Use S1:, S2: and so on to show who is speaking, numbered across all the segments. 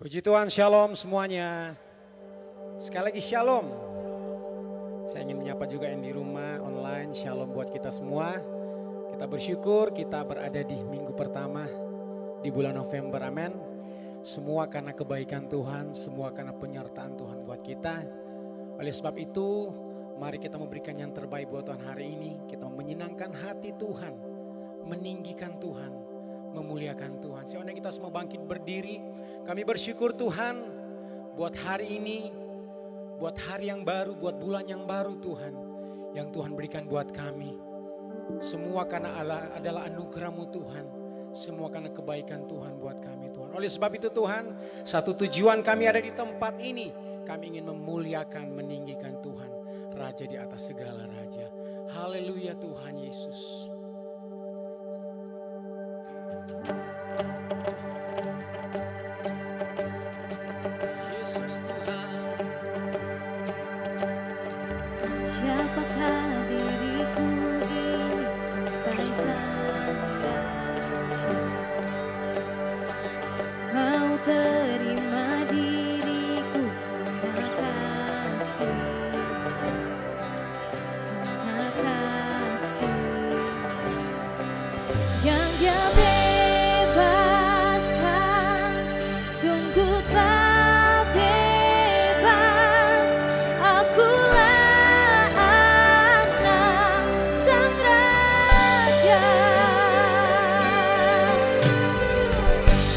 S1: Puji Tuhan, shalom semuanya. Sekali lagi shalom. Saya ingin menyapa juga yang di rumah online, shalom buat kita semua. Kita bersyukur kita berada di minggu pertama di bulan November, amin. Semua karena kebaikan Tuhan, semua karena penyertaan Tuhan buat kita. Oleh sebab itu, mari kita memberikan yang terbaik buat Tuhan hari ini. Kita menyenangkan hati Tuhan, meninggikan Tuhan, memuliakan Tuhan. Seandainya kita semua bangkit berdiri, kami bersyukur Tuhan buat hari ini, buat hari yang baru, buat bulan yang baru Tuhan, yang Tuhan berikan buat kami. Semua karena adalah anugerah-Mu Tuhan, semua karena kebaikan Tuhan buat kami Tuhan. Oleh sebab itu Tuhan, satu tujuan kami ada di tempat ini, kami ingin memuliakan, meninggikan Tuhan, Raja di atas segala Raja. Haleluya Tuhan Yesus. Yesus Tuhan.
S2: Siapakah diriku ini sampai Sang Raja mau terima diriku karena kasih yang Dia bebaskan, sungguh tak bebas. Akulah anak Sang Raja,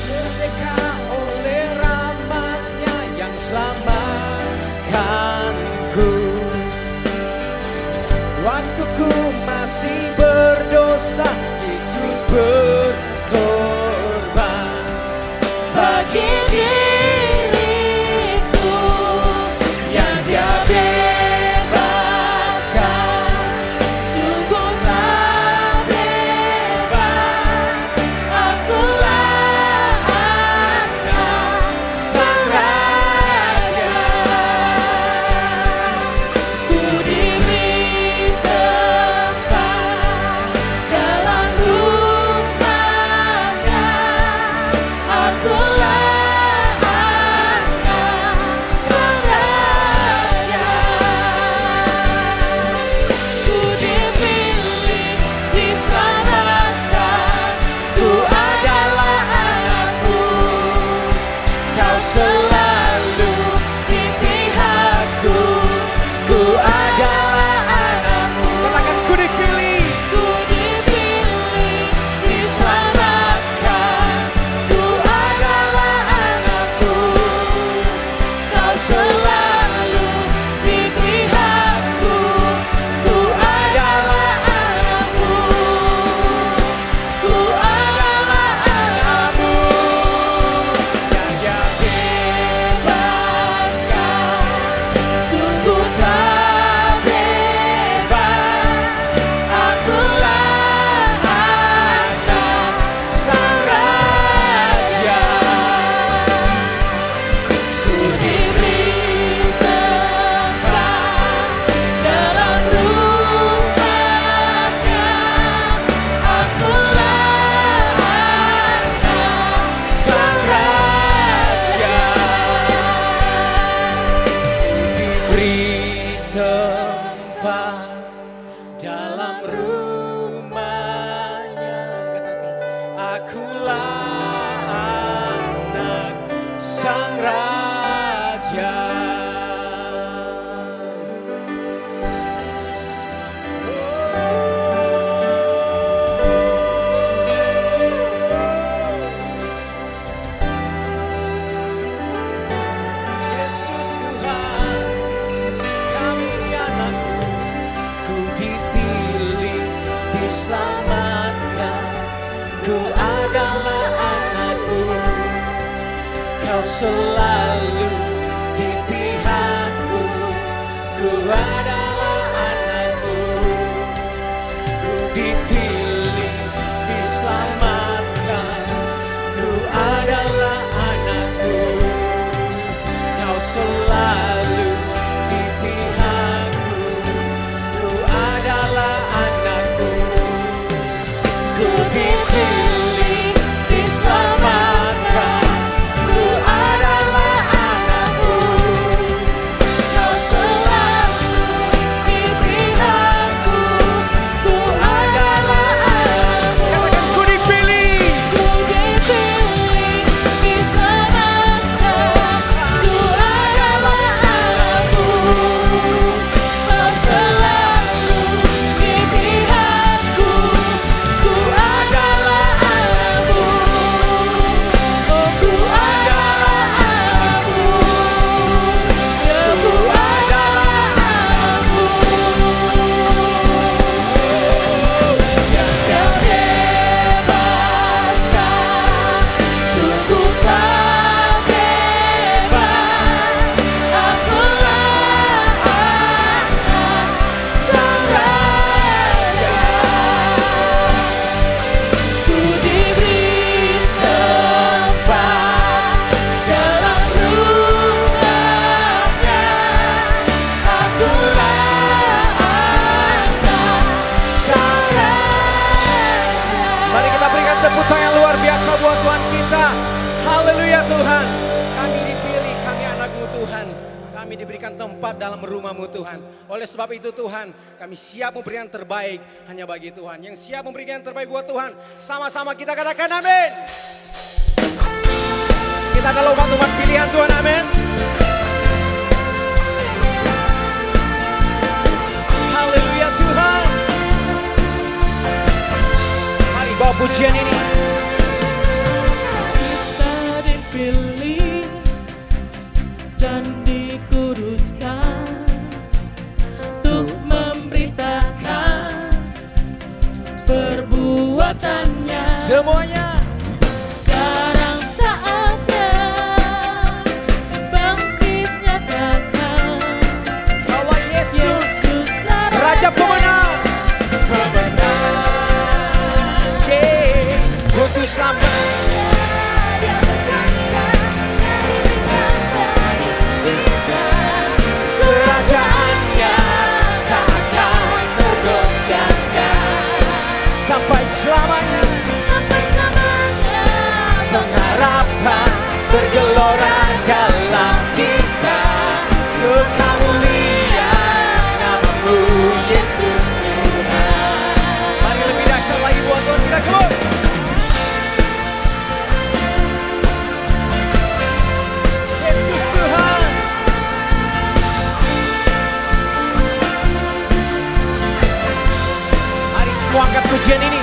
S1: Merdeka oleh rahmat-Nya yang selamatkanku. Waktu ku masih berdosa, Yesus berkorban
S2: bagi diriku yang Dia bebaskan, sungguh tak bebas. Akulah anak Sang Raja, ku diberi tempat dalam rumah-Nya. Akulah anak Sang Raja, ku dipilih, diselamatkan. Ku adalah anakmu, Kau selalu di pihakku. Ku adalah anakmu,
S1: Katakan ku dipilih.
S2: ku dipilih, diselamatkan. Ku adalah anakmu, Kau selalu di pihakku. Ku adalah anakmu, ku adalah anakmu yang Dia bebaskan, sungguh tak bebas. Akulah anak Sang Raja, ku diberi tempat dalam rumah-Nya. Akulah anak Sang Raja,
S1: Diberi tempat dalam rumah-Nya. Katakan, akulah anak Sang Raja. Yesus Tuhan, kami ini anak-Mu, ku dipilih, diselamatkan. Ku adalah anak-Mu, Kau selalu di pihakku. Ku adalah anak-Mu, ku dipilih, diselamatkan. Ku adalah anak-Mu, Kau selalu di pihakku. Ku adalah anakmu,
S2: ku dipilih, diselamatkan. Ku adalah
S1: tepuk tangan yang luar biasa buat Tuhan kita. Haleluya Tuhan. Kami dipilih, kami anak-Mu Tuhan. Kami diberikan tempat dalam rumah-Mu Tuhan. Oleh sebab itu Tuhan, kami siap memberikan yang terbaik hanya bagi Tuhan. Yang siap memberikan yang terbaik buat Tuhan, sama-sama kita katakan amin. Kita adalah umat-umat pilihan Tuhan, amin. Haleluya Tuhan. Mari bawa pujian ini.
S2: Kita dipilih dan dikuduskan untuk memberitakan perbuatannya.
S1: Semuanya.
S2: Sekarang saatnya bangkit nyatakan
S1: Allah Yesus,
S2: Yesuslah
S1: Raja pemenang. Untuk selamanya.
S2: Dia berkuasa dan diberikan bagi kita. Kerajaannya tak akan tergoncangkan.
S1: Sampai selamanya.
S2: Sampai selamanya
S1: Pengharapan bergelora dalam kita.
S2: Kau mulia namamu Yesus Tuhan.
S1: Mari lebih dahsyat lagi buat Tuhan kita, come on. Yesus Tuhan. Mari semua angkat pujian ini.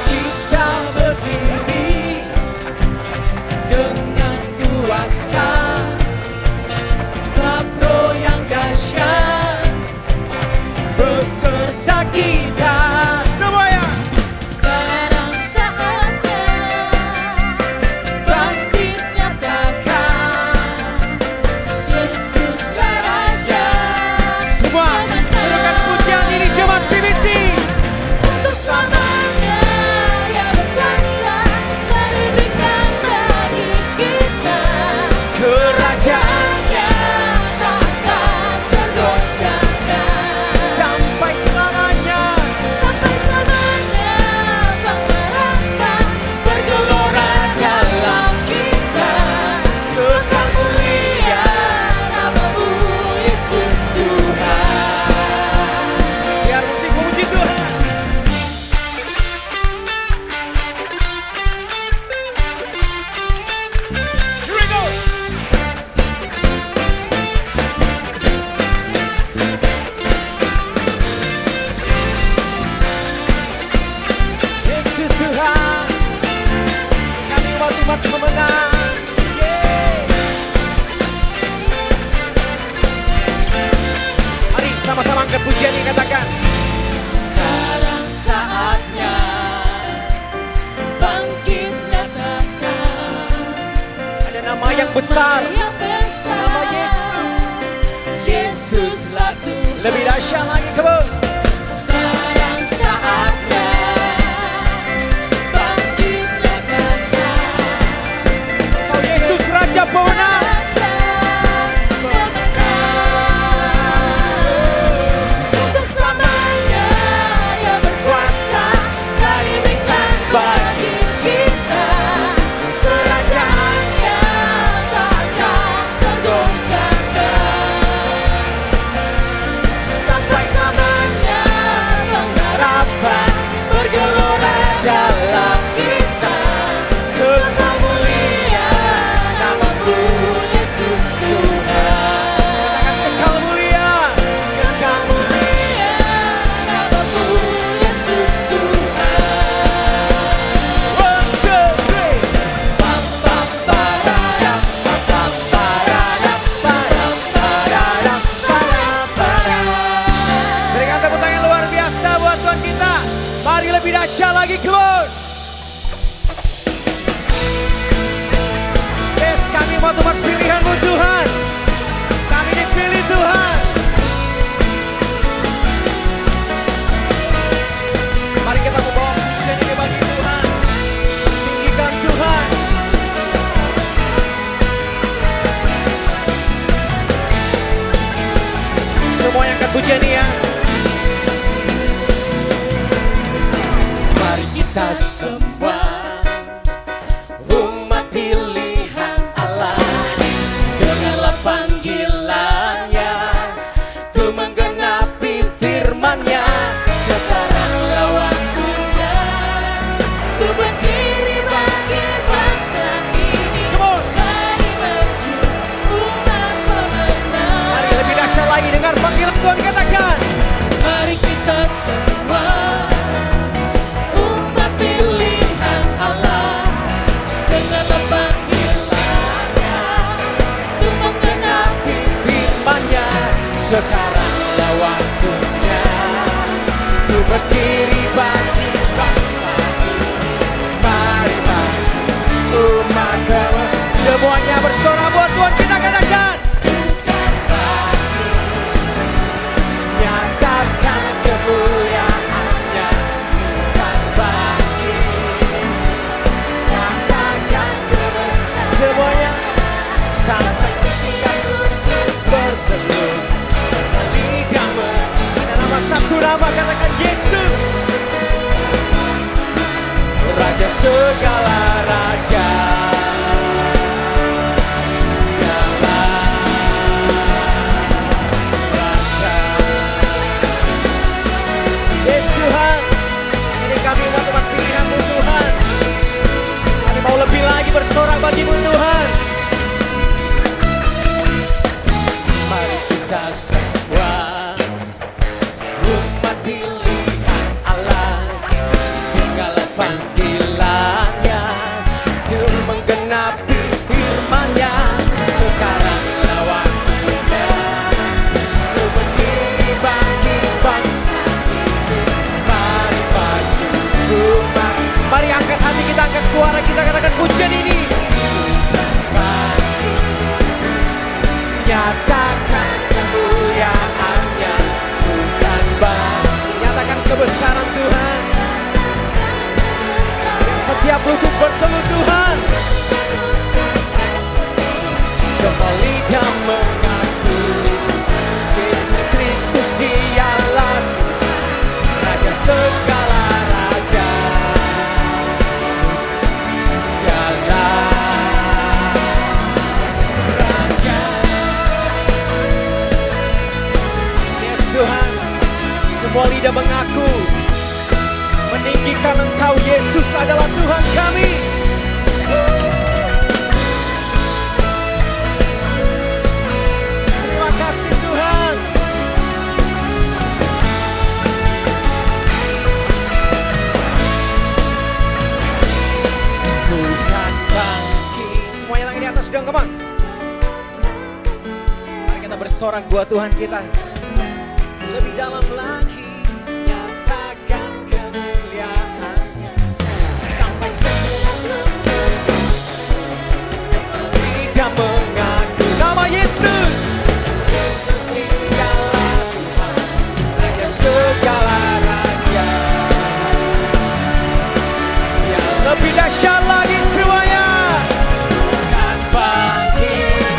S2: Kita berdiri dengan kuasa, sebab Roh yang dahsyat beserta kita.
S1: Semuanya.
S2: Sekarang saatnya bangkit nyatakan Yesuslah Raja.
S1: Semua serukan pujian ini jemaat CBC.
S2: Untuk selamanya Dia berkuasa dan diberikan bagi kita. Kerajaannya tak akan tergoncangkan.
S1: Sampai selamanya.
S2: Sampai selamanya pengharapan bergelora dalam kita. Kekal mulia namamu Yesus Tuhan.
S1: Biar musik memuji Tuhan. Here we go. Yesus Tuhan, kami umat-umat pemenang. Yeay. Mari sama-sama angkat pujian ini, katakan.
S2: Sekarang saatnya bangkit nyatakan
S1: Ada nama yang besar,
S2: yang besar.
S1: nama Yesus.
S2: Yesuslah Tuhan.
S1: Lebih dahsyat lagi, come on.
S2: Sekarang saatnya bangkit nyatakan
S1: Kau Yesus Raja pemenang.
S2: Raja pemenang. Untuk selamanya Dia berkuasa dan diberikan bagi kita. Kerajaannya tak akan tergoncangkan. Sampai selamanya pengharapan bergelora dalam kita. Kekal mulia namamu Yesus Tuhan.
S1: Kekal mulia.
S2: Kekal mulia namamu Yesus Tuhan.
S1: One, two, three.
S2: Pam pam pararam, pam pam pararam, param pararam, param param.
S1: Berikan tepuk tangan luar biasa buat Tuhan kita. Mari lebih dahsyat lagi, come on. Yes, kami umat-umat pilihan-Mu Tuhan. Kami dipilih Tuhan. Mari kita membawa pujian ini bagi Tuhan. Tinggikan Tuhan. Semuanya angkat pujian ini ya.
S2: Mari kita semua umat pilihan Allah. Dengarlah panggilannya untuk menggenapi firman-Nya. Sekarang waktunya untuk berdiri bagi bangsa ini. Mari maju umat pemenang.
S1: Mari lebih dahsyat lagi dengar panggilan Tuhan, katakan.
S2: Mari kita semua umat pilihan Allah. Dengarlah panggilannya untuk menggenapi firman-Nya. Sekaranglah waktunya untuk berdiri bagi bangsa ini. Mari maju umat pemenang.
S1: Semuanya bersorak buat Tuhan, kita katakan.
S2: Bukan bagi nyatakan kemuliaan-Nya. Bukan bagi nyatakan kebesaran.
S1: Semuanya
S2: Sampai setiap lutut bertelur, serta lidah
S1: ada nama satu nama, katakan Yesus.
S2: Raja segala raja.
S1: Yes Tuhan, ini kami umat pilihan-Mu Tuhan. Kami mau lebih lagi bersorak bagi-Mu Tuhan.
S2: Mari kita semua umat pilihan Allah. Dengarlah panggilannya untuk menggenapi firman-Nya. Sekaranglah waktunya untuk berdiri bagi bangsa ini. Mari maju umat.
S1: Mari angkat hati kita, angkat suara kita, katakan pujian ini.
S2: Nyatakan kemuliaan-Nya. Bukan bagi
S1: Nyatakan kebesaran Tuhan. Setiap lutut bertelut Tuhan.
S2: semua lidah mengaku Yesus Kristus Dialah Raja segala raja. Dialah Raja.
S1: Yes Tuhan, semua lidah mengaku, meninggikan Engkau Yesus adalah Tuhan kami. Terima kasih Tuhan.
S2: Bukan bangkit.
S1: Semuanya tangan di atas sedang kemang. Mari kita bersorak buat Tuhan kita. Lebih dalam lagi.
S2: Nyatakan kemuliaan-Nya. Sampai setiap lutut semua lidah mengaku
S1: Nama Yesus.
S2: Yesus Kristus Dialah Tuhan Raja segala raja. Yang
S1: Lebih dahsyat lagi semuanya.
S2: bukan bangkit.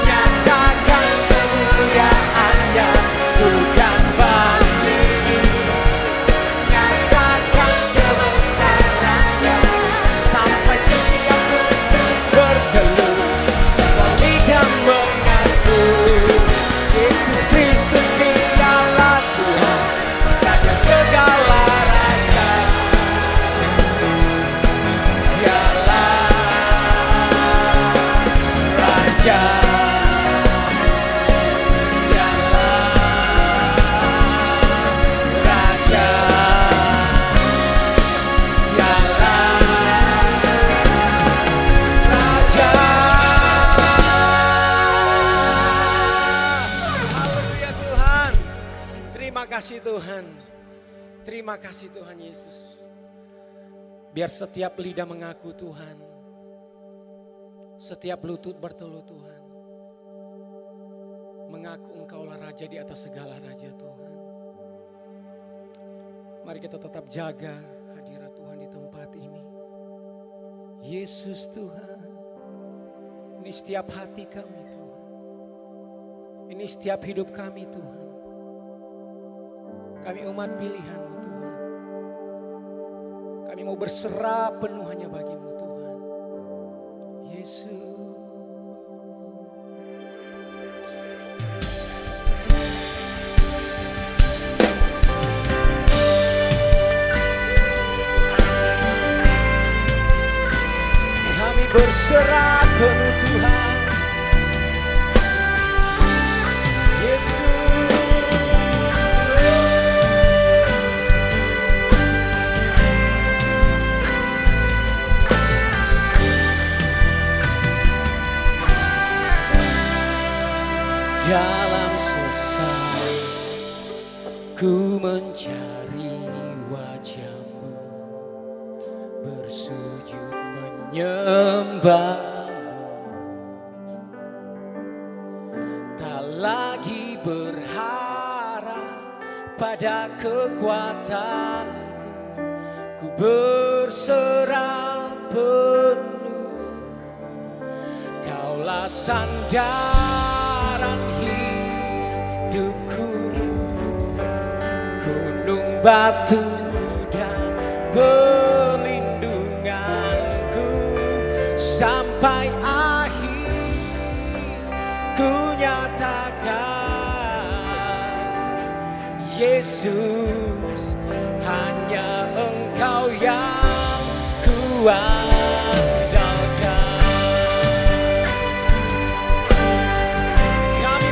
S2: Nyatakan kemuliaan-Nya. Bukan bangkit. Nyatakan kebesaran-Nya. Sampai setiap lutut bertelut, semua lidah mengaku Yesus Kristus Dialah Tuhan Raja segala raja. Dialah Raja. Dialah Raja. Dialah Raja.
S1: Haleluya Tuhan. Terima kasih Tuhan. Terima kasih Tuhan Yesus. Biar setiap lidah mengaku Tuhan. Setiap lutut bertelut Tuhan. Mengaku Engkaulah Raja di atas segala raja Tuhan. Mari kita tetap jaga hadirat Tuhan di tempat ini. Yesus Tuhan. Ini setiap hati kami Tuhan. Ini setiap hidup kami Tuhan. Kami umat pilihan-Mu Tuhan. Kami mau berserah penuh hanya bagimu Tuhan. Yesus. Kami berserah penuh Tuhan. Yesus. Dalam sesal ku mencari wajah-Mu, bersujud menyembah-Mu, tak lagi berharap pada kekuatanku, ku berserah penuh. Kaulah sandaran hidupku, gunung batu dan perlindunganku, sampai akhir ku nyatakan, Yesus hanya Engkau yang kuat.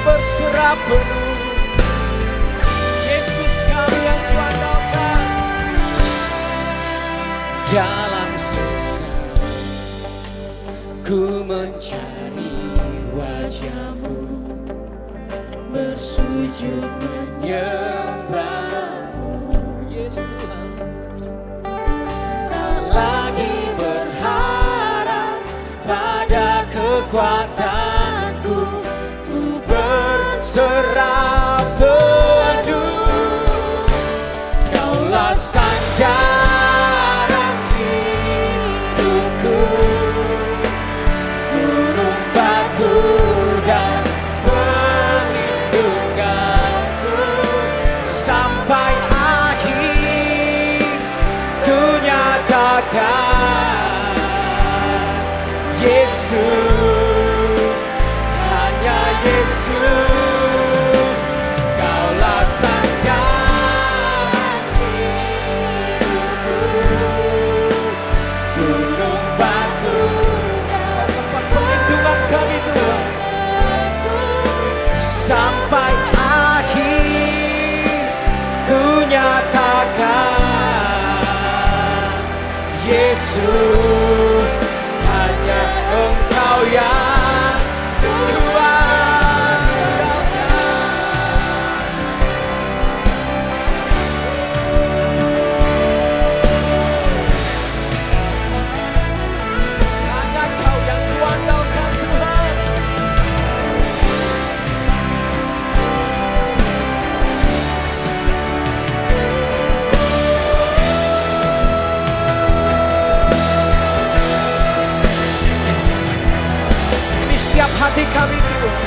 S1: Berserah penuh, Yesus kami yang kuandalkan. Dalam susah ku mencari wajah-Mu, bersujud menyembah-Mu, Yesus Tuhan. Tak lagi berharap pada kekuatanku, berserah penuh. Kaulah sandaran hidupku, gunung batu dan perlindunganku, sampai akhir ku nyatakan, Yesus, hanya Yesus, Kaulah sandaran hidupku, gunung batu dan tempat perlindungan kami Tuhan, sampai akhir ku nyatakan, Yesus, hanya Engkau yang kuat. Hanya Kau yang kuandalkan Tuhan. Ini setiap hati kami Tuhan,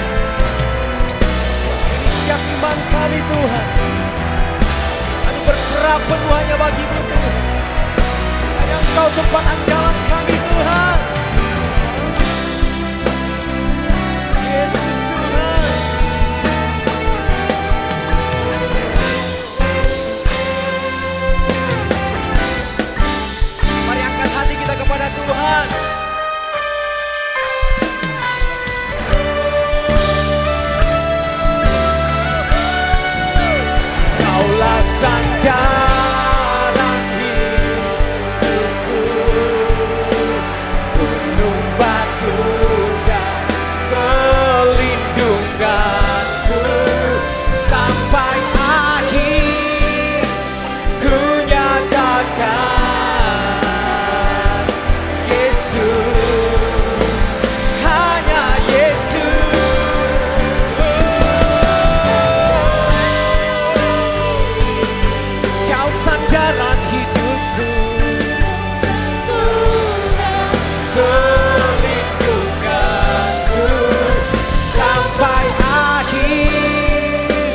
S1: ini setiap iman kami Tuhan. Kami berserah penuh hanya bagi-Mu Tuhan. Hanya Engkau tempat andalan kami Tuhan. Yesus Tuhan. Mari angkat hati kita kepada Tuhan. Kaulah sandaran hidupku, gunung batu dan perlindunganku, sampai akhir ku nyatakan, Yesus, hanya Yesus, Kau sandaran hidupku, perlindunganku, sampai akhir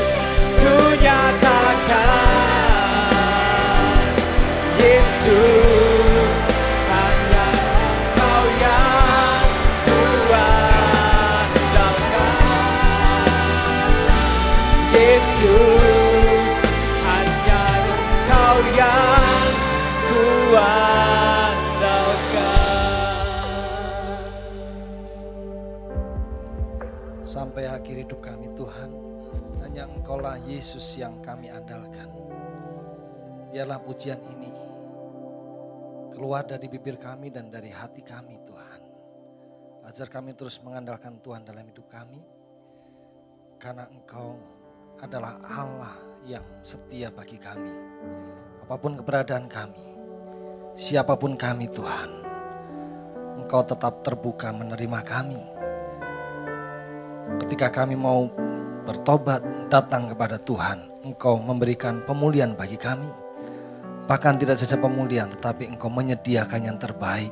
S1: ku nyatakan, Yesus,
S3: Engkaulah Yesus yang kami andalkan. Biarlah pujian ini keluar dari bibir kami dan dari hati kami Tuhan. Ajar kami terus mengandalkan Tuhan dalam hidup kami. Karena Engkau adalah Allah yang setia bagi kami. Apapun keberadaan kami, siapapun kami Tuhan, Engkau tetap terbuka menerima kami. Ketika kami mau bertobat datang kepada Tuhan, Engkau memberikan pemulihan bagi kami. Bahkan tidak saja pemulihan, tetapi Engkau menyediakan yang terbaik.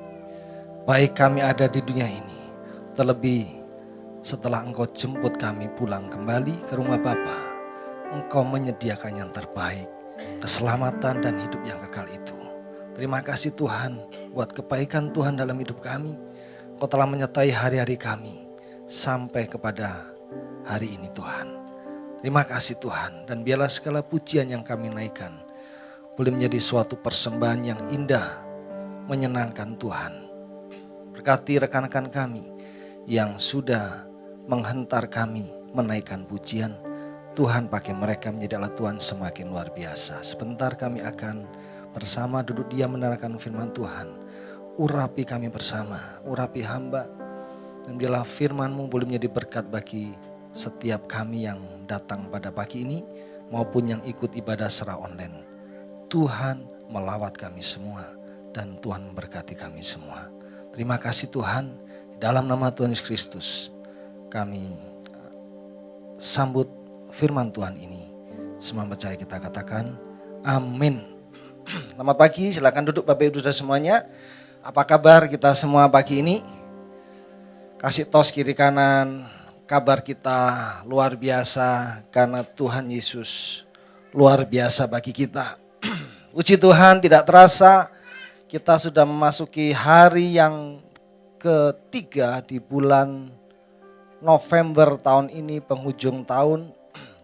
S3: Baik kami ada di dunia ini, terlebih setelah Engkau jemput kami pulang kembali ke rumah Bapa, Engkau menyediakan yang terbaik, keselamatan dan hidup yang kekal itu. Terima kasih Tuhan buat kebaikan Tuhan dalam hidup kami. Engkau telah menyertai hari-hari kami sampai kepada hari ini Tuhan. Terima kasih Tuhan, dan biarlah segala pujian yang kami naikkan boleh menjadi suatu persembahan yang indah, menyenangkan Tuhan. Berkati rekan-rekan kami yang sudah menghentar kami menaikkan pujian. Tuhan pakai mereka menjadi alat Tuhan semakin luar biasa. Sebentar kami akan bersama duduk diam mendengarkan firman Tuhan. Urapi kami bersama, urapi hamba. Dan biarlah firman-Mu boleh menjadi berkat bagi setiap kami yang datang pada pagi ini maupun yang ikut ibadah secara online. Tuhan melawat kami semua dan Tuhan memberkati kami semua. Terima kasih Tuhan, dalam nama Tuhan Yesus Kristus kami sambut firman Tuhan ini. Semua percaya kita katakan amin. Selamat pagi, silakan duduk Bapak Ibu Saudara semuanya. Apa kabar kita semua pagi ini? Kasih tos kiri kanan, kabar kita luar biasa karena Tuhan Yesus luar biasa bagi kita. Puji Tuhan, tidak terasa kita sudah memasuki hari yang ketiga di bulan November tahun ini, penghujung tahun.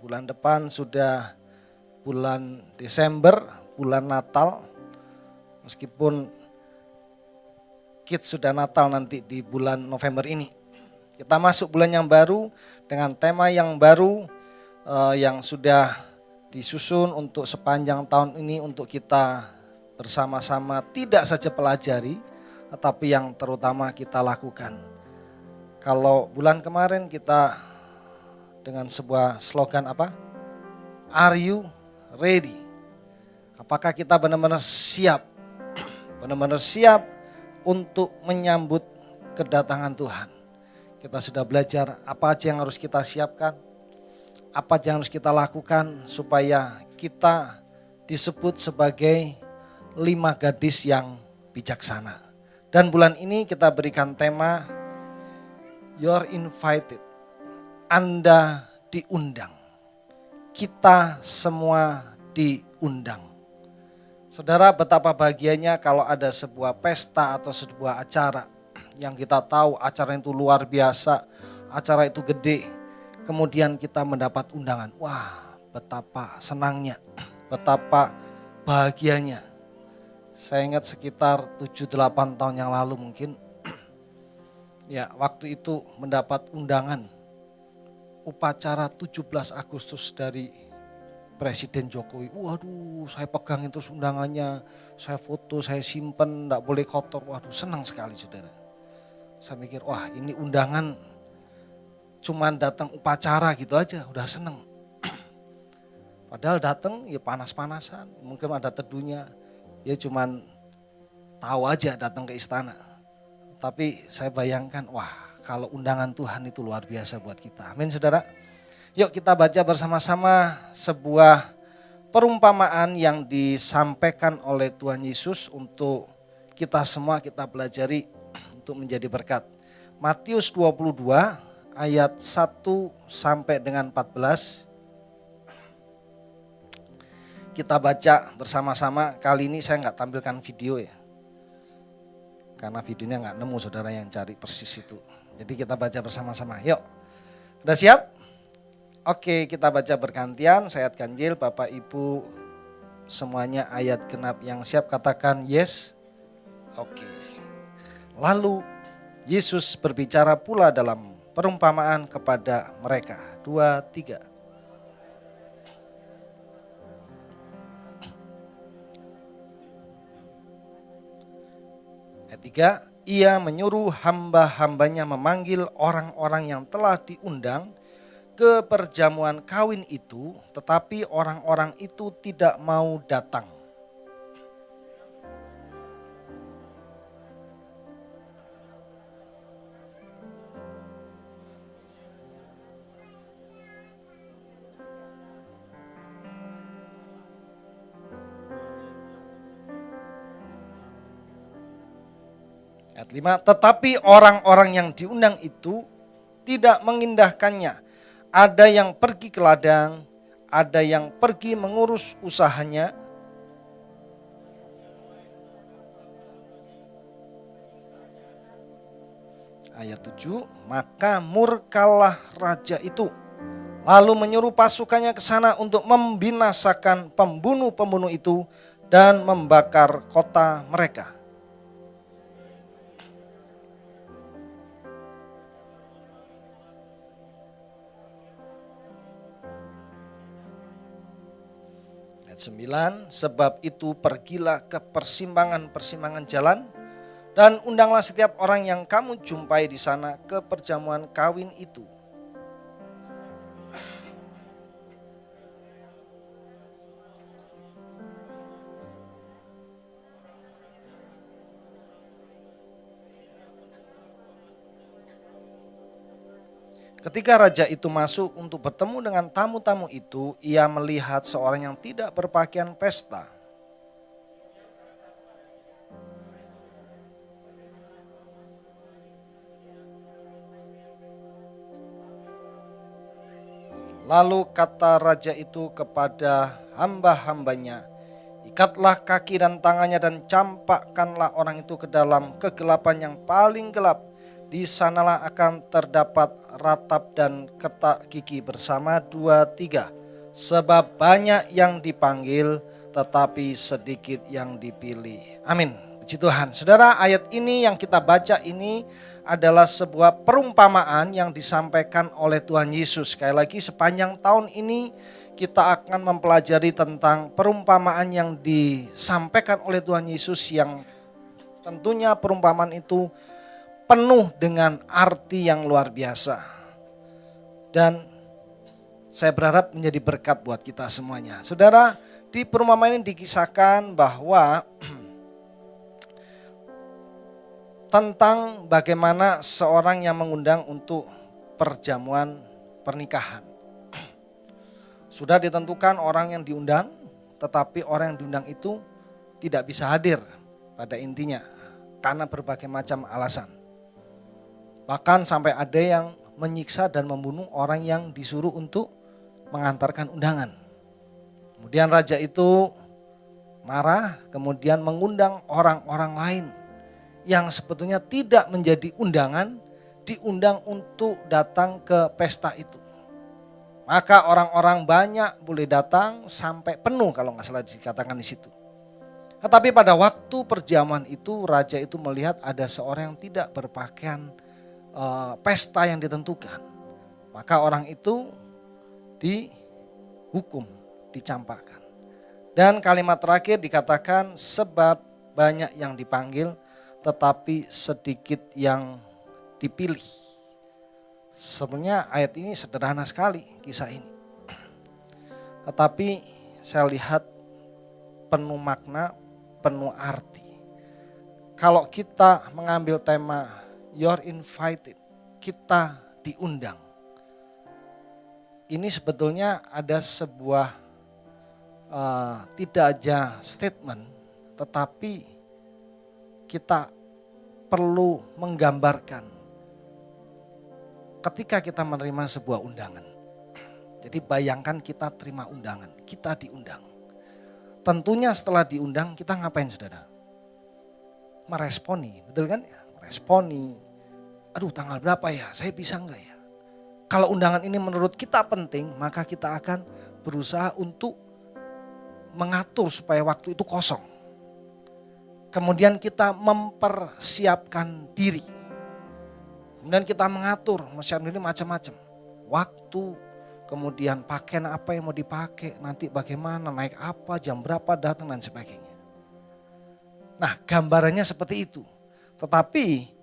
S3: Bulan depan sudah bulan Desember, bulan Natal. Meskipun kids sudah Natal nanti di bulan November ini. Kita masuk bulan yang baru dengan tema yang baru yang sudah disusun untuk sepanjang tahun ini untuk kita bersama-sama tidak saja pelajari, tetapi yang terutama kita lakukan. Kalau bulan kemarin kita dengan sebuah slogan apa? Are you ready? Apakah kita benar-benar siap? Benar-benar siap untuk menyambut kedatangan Tuhan. Kita sudah belajar apa aja yang harus kita siapkan, apa aja yang harus kita lakukan supaya kita disebut sebagai 5 gadis yang bijaksana. Dan bulan ini kita berikan tema You're invited. Anda diundang. Kita semua diundang. Saudara, betapa bahagianya kalau ada sebuah pesta atau sebuah acara yang kita tahu acara itu luar biasa, acara itu gede, kemudian kita mendapat undangan. Wah, betapa senangnya, betapa bahagianya. Saya ingat sekitar 7-8 tahun yang lalu mungkin, ya waktu itu mendapat undangan upacara 17 Agustus dari Presiden Jokowi. Waduh, saya pegangin terus undangannya, saya foto, saya simpen, enggak boleh kotor. Waduh, senang sekali saudara. Saya mikir, wah ini undangan cuman datang upacara gitu aja, udah seneng. Padahal datang ya panas-panasan, mungkin ada teduhnya, ya cuman tahu aja datang ke istana. Tapi saya bayangkan, wah kalau undangan Tuhan itu luar biasa buat kita. Amin saudara. Yuk kita baca bersama-sama sebuah perumpamaan yang disampaikan oleh Tuhan Yesus untuk kita semua kita pelajari untuk menjadi berkat. Matius 22 ayat 1 sampai dengan 14. Kita baca bersama-sama. Kali ini saya nggak tampilkan video ya. Karena videonya nggak nemu saudara yang cari persis itu. Jadi kita baca bersama-sama. Yuk. Udah siap? Oke, kita baca bergantian, saya ayat ganjil, Bapak Ibu semuanya ayat genap yang siap katakan yes. Oke. Lalu Yesus berbicara pula dalam perumpamaan kepada mereka. 2, 3. Ayat 3, ia menyuruh hamba-hambanya memanggil orang-orang yang telah diundang ke perjamuan kawin itu, tetapi orang-orang itu tidak mau datang. Ayat 5, tetapi orang-orang yang diundang itu tidak mengindahkannya. Ada yang pergi ke ladang, ada yang pergi mengurus usahanya. Ayat 7, maka murkalah raja itu, lalu menyuruh pasukannya ke sana untuk membinasakan pembunuh-pembunuh itu dan membakar kota mereka. Ayat 9, sebab itu pergilah ke persimpangan-persimpangan jalan dan undanglah setiap orang yang kamu jumpai di sana ke perjamuan kawin itu. Ketika raja itu masuk untuk bertemu dengan tamu-tamu itu, ia melihat seorang yang tidak berpakaian pesta. Lalu kata raja itu kepada hamba-hambanya, ikatlah kaki dan tangannya dan campakkanlah orang itu ke dalam kegelapan yang paling gelap. Di sanalah akan terdapat ratap dan ketak gigi bersama 2-3. Sebab banyak yang dipanggil tetapi sedikit yang dipilih. Amin. Puji Tuhan. Saudara, ayat ini yang kita baca ini adalah sebuah perumpamaan yang disampaikan oleh Tuhan Yesus. Sekali lagi sepanjang tahun ini kita akan mempelajari tentang perumpamaan yang disampaikan oleh Tuhan Yesus, yang tentunya perumpamaan itu penuh dengan arti yang luar biasa. Dan saya berharap menjadi berkat buat kita semuanya. Saudara, di perumpamaan ini dikisahkan bahwa tentang bagaimana seorang yang mengundang untuk perjamuan pernikahan. Sudah ditentukan orang yang diundang, tetapi orang yang diundang itu tidak bisa hadir pada intinya karena berbagai macam alasan. Bahkan sampai ada yang menyiksa dan membunuh orang yang disuruh untuk mengantarkan undangan. Kemudian raja itu marah, kemudian mengundang orang-orang lain yang sebetulnya tidak menjadi undangan, diundang untuk datang ke pesta itu. Maka orang-orang banyak boleh datang sampai penuh kalau nggak salah dikatakan di situ. Tetapi pada waktu perjamuan itu raja itu melihat ada seorang yang tidak berpakaian pesta yang ditentukan. Maka orang itu dihukum, dicampakkan. Dan kalimat terakhir dikatakan sebab banyak yang dipanggil tetapi sedikit yang dipilih. Sebenarnya ayat ini sederhana sekali kisah ini. Tetapi saya lihat penuh makna, penuh arti. Kalau kita mengambil tema You're invited, kita diundang. Ini sebetulnya ada sebuah tidak aja statement, tetapi kita perlu menggambarkan ketika kita menerima sebuah undangan. Jadi bayangkan kita terima undangan, kita diundang. Tentunya setelah diundang kita ngapain saudara? Meresponi, betul kan? Meresponi. Aduh tanggal berapa ya, saya bisa enggak ya? Kalau undangan ini menurut kita penting, maka kita akan berusaha untuk mengatur supaya waktu itu kosong. Kemudian kita mempersiapkan diri. Kemudian kita mengatur, mempersiapkan diri macam-macam. Waktu, kemudian pakaian apa yang mau dipakai, nanti bagaimana, naik apa, jam berapa datang dan sebagainya. Nah gambarannya seperti itu. Tetapi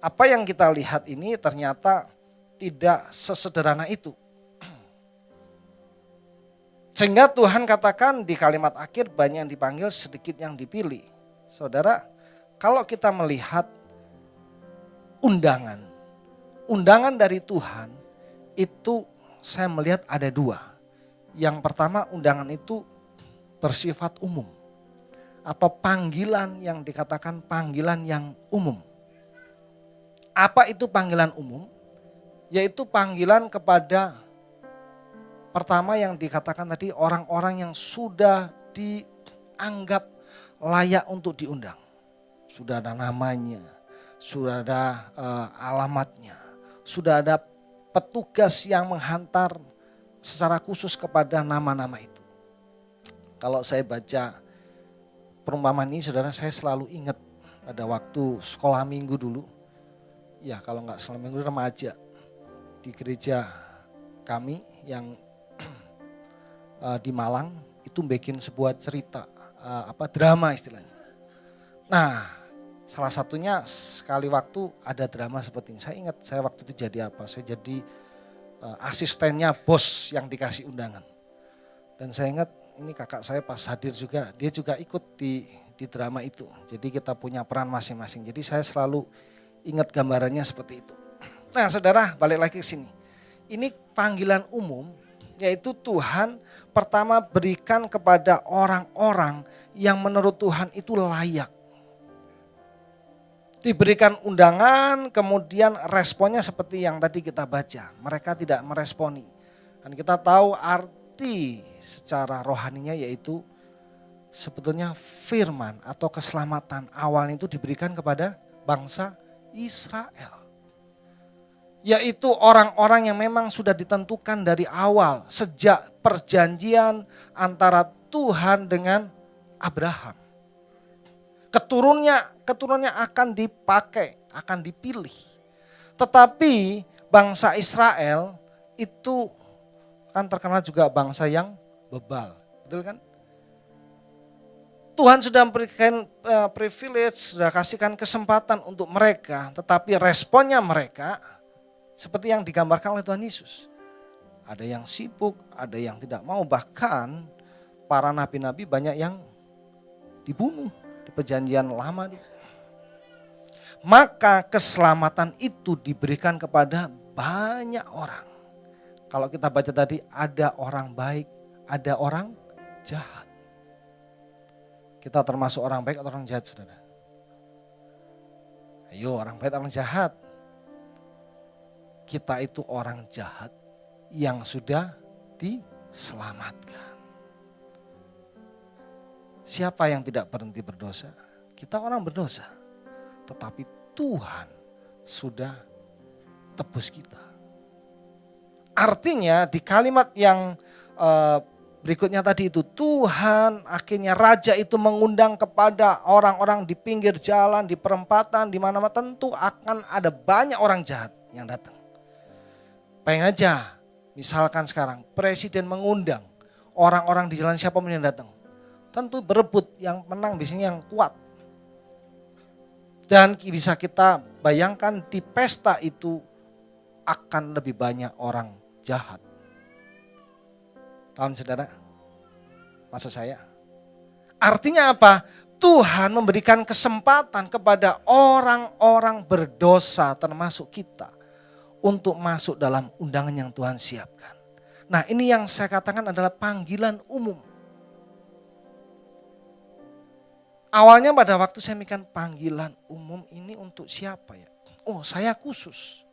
S3: apa yang kita lihat ini ternyata tidak sesederhana itu. Sehingga Tuhan katakan di kalimat akhir banyak yang dipanggil, sedikit yang dipilih. Saudara, kalau kita melihat undangan dari Tuhan itu saya melihat ada dua. Yang pertama, undangan itu bersifat umum atau panggilan yang dikatakan panggilan yang umum. Apa itu panggilan umum? Yaitu panggilan kepada pertama yang dikatakan tadi orang-orang yang sudah dianggap layak untuk diundang. Sudah ada namanya, sudah ada alamatnya, sudah ada petugas yang menghantar secara khusus kepada nama-nama itu. Kalau saya baca perumpamaan ini, saudara, saya selalu ingat pada waktu sekolah minggu dulu. Ya, kalau enggak sekolah minggu remaja di gereja kami yang di Malang itu bikin sebuah cerita, drama istilahnya. Nah, salah satunya sekali waktu ada drama seperti ini. Saya ingat saya waktu itu jadi apa? Saya jadi asistennya bos yang dikasih undangan. Dan saya ingat ini kakak saya pas hadir juga, dia juga ikut di drama itu. Jadi kita punya peran masing-masing. Jadi saya selalu ingat gambarannya seperti itu. Nah, saudara, balik lagi ke sini. Ini panggilan umum, yaitu Tuhan pertama berikan kepada orang-orang yang menurut Tuhan itu layak. Diberikan undangan, kemudian responnya seperti yang tadi kita baca. Mereka tidak meresponi. Dan kita tahu arti secara rohaninya yaitu sebetulnya firman atau keselamatan awalnya itu diberikan kepada bangsa Israel. Yaitu orang-orang yang memang sudah ditentukan dari awal sejak perjanjian antara Tuhan dengan Abraham. Keturunannya akan dipakai, akan dipilih. Tetapi bangsa Israel itu kan terkenal juga bangsa yang bebal, betul kan? Tuhan sudah memberikan privilege, sudah kasihkan kesempatan untuk mereka, tetapi responnya mereka seperti yang digambarkan oleh Tuhan Yesus. Ada yang sibuk, ada yang tidak mau, bahkan para nabi-nabi banyak yang dibunuh di perjanjian lama. Maka keselamatan itu diberikan kepada banyak orang. Kalau kita baca tadi ada orang baik, ada orang jahat. Kita termasuk orang baik atau orang jahat, saudara? Ayo, orang baik atau orang jahat? Kita itu orang jahat yang sudah diselamatkan. Siapa yang tidak berhenti berdosa? Kita orang berdosa. Tetapi Tuhan sudah tebus kita. Artinya di kalimat yang berikutnya tadi itu, Tuhan akhirnya Raja itu mengundang kepada orang-orang di pinggir jalan, di perempatan, di mana-mana, tentu akan ada banyak orang jahat yang datang. Pengen aja, misalkan sekarang presiden mengundang orang-orang di jalan, siapa yang datang? Tentu berebut, yang menang biasanya yang kuat. Dan bisa kita bayangkan di pesta itu akan lebih banyak orang jahat. Paham, saudara? Maksud saya? Artinya apa? Tuhan memberikan kesempatan kepada orang-orang berdosa termasuk kita untuk masuk dalam undangan yang Tuhan siapkan. Nah, ini yang saya katakan adalah panggilan umum. Awalnya pada waktu saya mikirkan panggilan umum ini untuk siapa ya? Oh, saya khusus.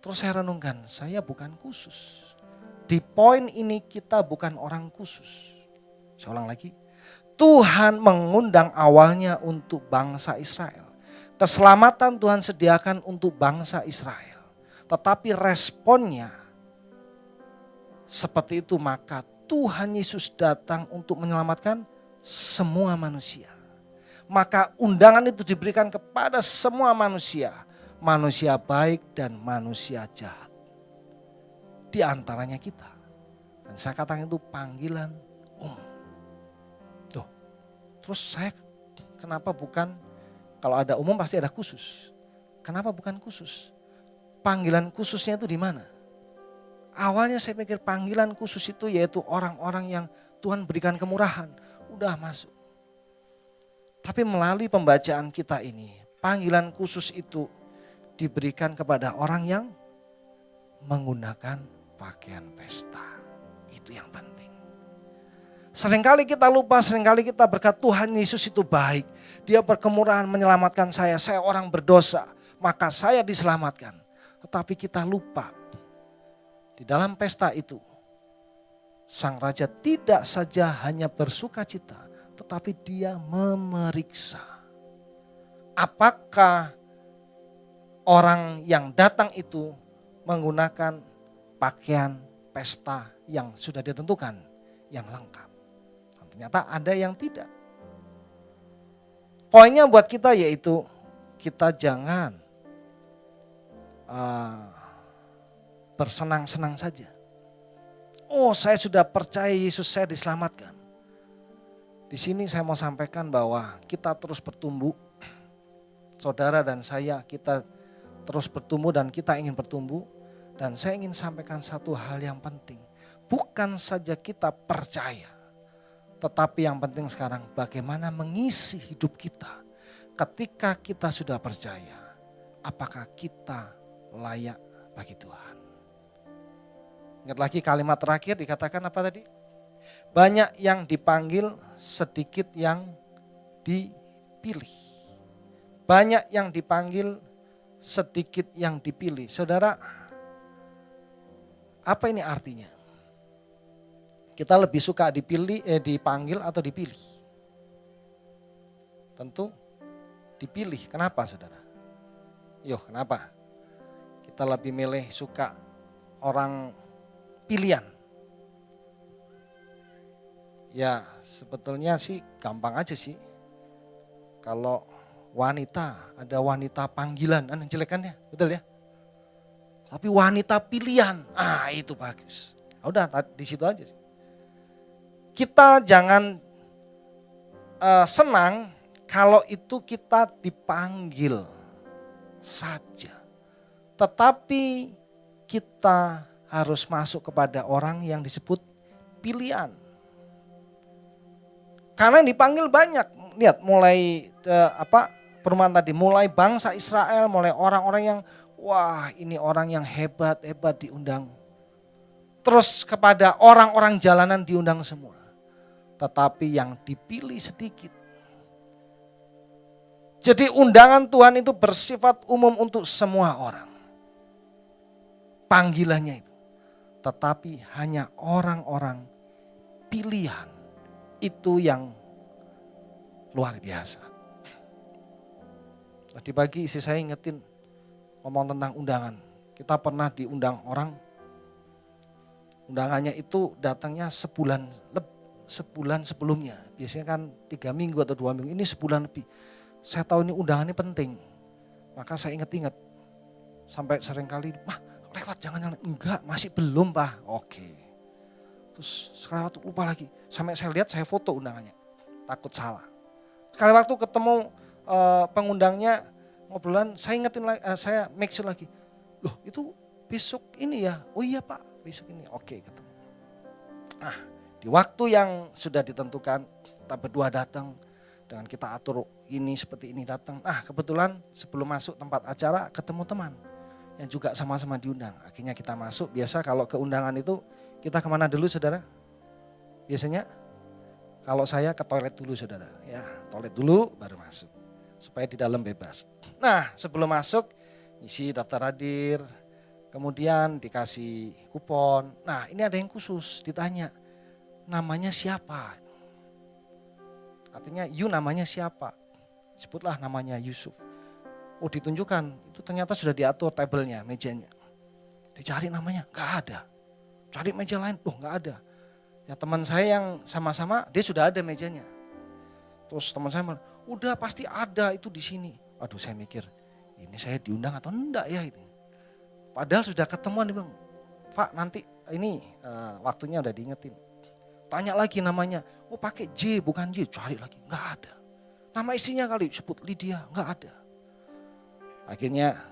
S3: Terus saya renungkan, saya bukan khusus. Di poin ini kita bukan orang khusus. Saya ulang lagi. Tuhan mengundang awalnya untuk bangsa Israel. Keselamatan Tuhan sediakan untuk bangsa Israel. Tetapi responnya seperti itu, maka Tuhan Yesus datang untuk menyelamatkan semua manusia. Maka undangan itu diberikan kepada semua manusia. Manusia baik dan manusia jahat. Di antaranya kita. Dan saya katakan itu panggilan umum. Tuh, terus saya kenapa bukan Kalau ada umum pasti ada khusus. Kenapa bukan khusus? Panggilan khususnya itu di mana? Awalnya saya pikir panggilan khusus itu yaitu orang-orang yang Tuhan berikan kemurahan. Udah masuk. Tapi melalui pembacaan kita ini, panggilan khusus itu diberikan kepada orang yang menggunakan pakaian pesta. Itu yang penting. Seringkali kita lupa, seringkali kita berkata Tuhan Yesus itu baik. Dia berkemurahan menyelamatkan saya orang berdosa. Maka saya diselamatkan. Tetapi kita lupa. Di dalam pesta itu, sang raja tidak saja hanya bersuka cita, tetapi dia memeriksa. Apakah orang yang datang itu menggunakan pakaian pesta yang sudah ditentukan, yang lengkap. Ternyata ada yang tidak. Poinnya buat kita yaitu kita jangan bersenang-senang saja. Oh, saya sudah percaya Yesus, saya diselamatkan. Di sini saya mau sampaikan bahwa kita terus bertumbuh. Saudara dan saya, kita terus bertumbuh dan kita ingin bertumbuh. Dan saya ingin sampaikan satu hal yang penting. Bukan saja kita percaya, tetapi yang penting sekarang bagaimana mengisi hidup kita. Ketika kita sudah percaya, apakah kita layak bagi Tuhan? Ingat lagi kalimat terakhir dikatakan apa tadi? Banyak yang dipanggil, sedikit yang dipilih. Banyak yang dipanggil, sedikit yang dipilih. Saudara, apa ini artinya? Kita lebih suka dipanggil atau dipilih? Tentu dipilih. Kenapa saudara? Kenapa? Kita lebih milih suka orang pilihan. Ya sebetulnya sih gampang aja sih. Kalau wanita, ada wanita panggilan, jelek kan ya, betul ya. Tapi wanita pilihan, itu bagus. Udah di situ aja sih. Kita jangan senang kalau itu kita dipanggil saja. Tetapi kita harus masuk kepada orang yang disebut pilihan. Karena yang dipanggil banyak. Lihat mulai perumahan tadi, mulai bangsa Israel, mulai orang-orang yang wah ini orang yang hebat diundang. Terus kepada orang-orang jalanan diundang semua. Tetapi yang dipilih sedikit. Jadi undangan Tuhan itu bersifat umum untuk semua orang. Panggilannya itu. Tetapi hanya orang-orang pilihan itu yang luar biasa. Tadi pagi istri saya ingetin ngomong tentang undangan. Kita pernah diundang orang, undangannya itu datangnya sebulan sebelumnya. Biasanya kan 3 minggu atau 2 minggu, ini sebulan lebih. Saya tahu ini undangannya penting, maka saya ingat-ingat. Sampai seringkali, lewat jangan, enggak masih belum Pak, oke. Terus sekali waktu lupa lagi, sampai saya lihat saya foto undangannya, takut salah. Sekali waktu ketemu pengundangnya ngobrolan, saya ingetin lagi, saya make sure lagi, loh itu besok ini ya, oh iya Pak besok ini, oke ketemu. Nah di waktu yang sudah ditentukan, kita berdua datang, dengan kita atur ini seperti ini datang. Nah kebetulan sebelum masuk tempat acara ketemu teman yang juga sama-sama diundang. Akhirnya kita masuk, biasa kalau ke undangan itu kita kemana dulu saudara? Biasanya kalau saya ke toilet dulu saudara. Ya toilet dulu baru masuk. Supaya di dalam bebas. Nah sebelum masuk isi daftar hadir. Kemudian dikasih kupon. Nah ini ada yang khusus ditanya. Namanya siapa? Artinya namanya siapa? Sebutlah namanya Yusuf. Oh ditunjukkan, itu ternyata sudah diatur tabelnya, mejanya. Dicari namanya, gak ada. Cari meja lain, gak ada. Ya teman saya yang sama-sama, dia sudah ada mejanya. Terus teman saya bilang, udah pasti ada itu di sini. Aduh saya mikir, ini saya diundang atau enggak ya itu. Padahal sudah ketemuan, dia bilang, Pak nanti ini waktunya udah diingetin. Tanya lagi namanya, oh pakai J bukan J, cari lagi, gak ada. Nama istrinya kali sebut Lydia, nggak ada. Akhirnya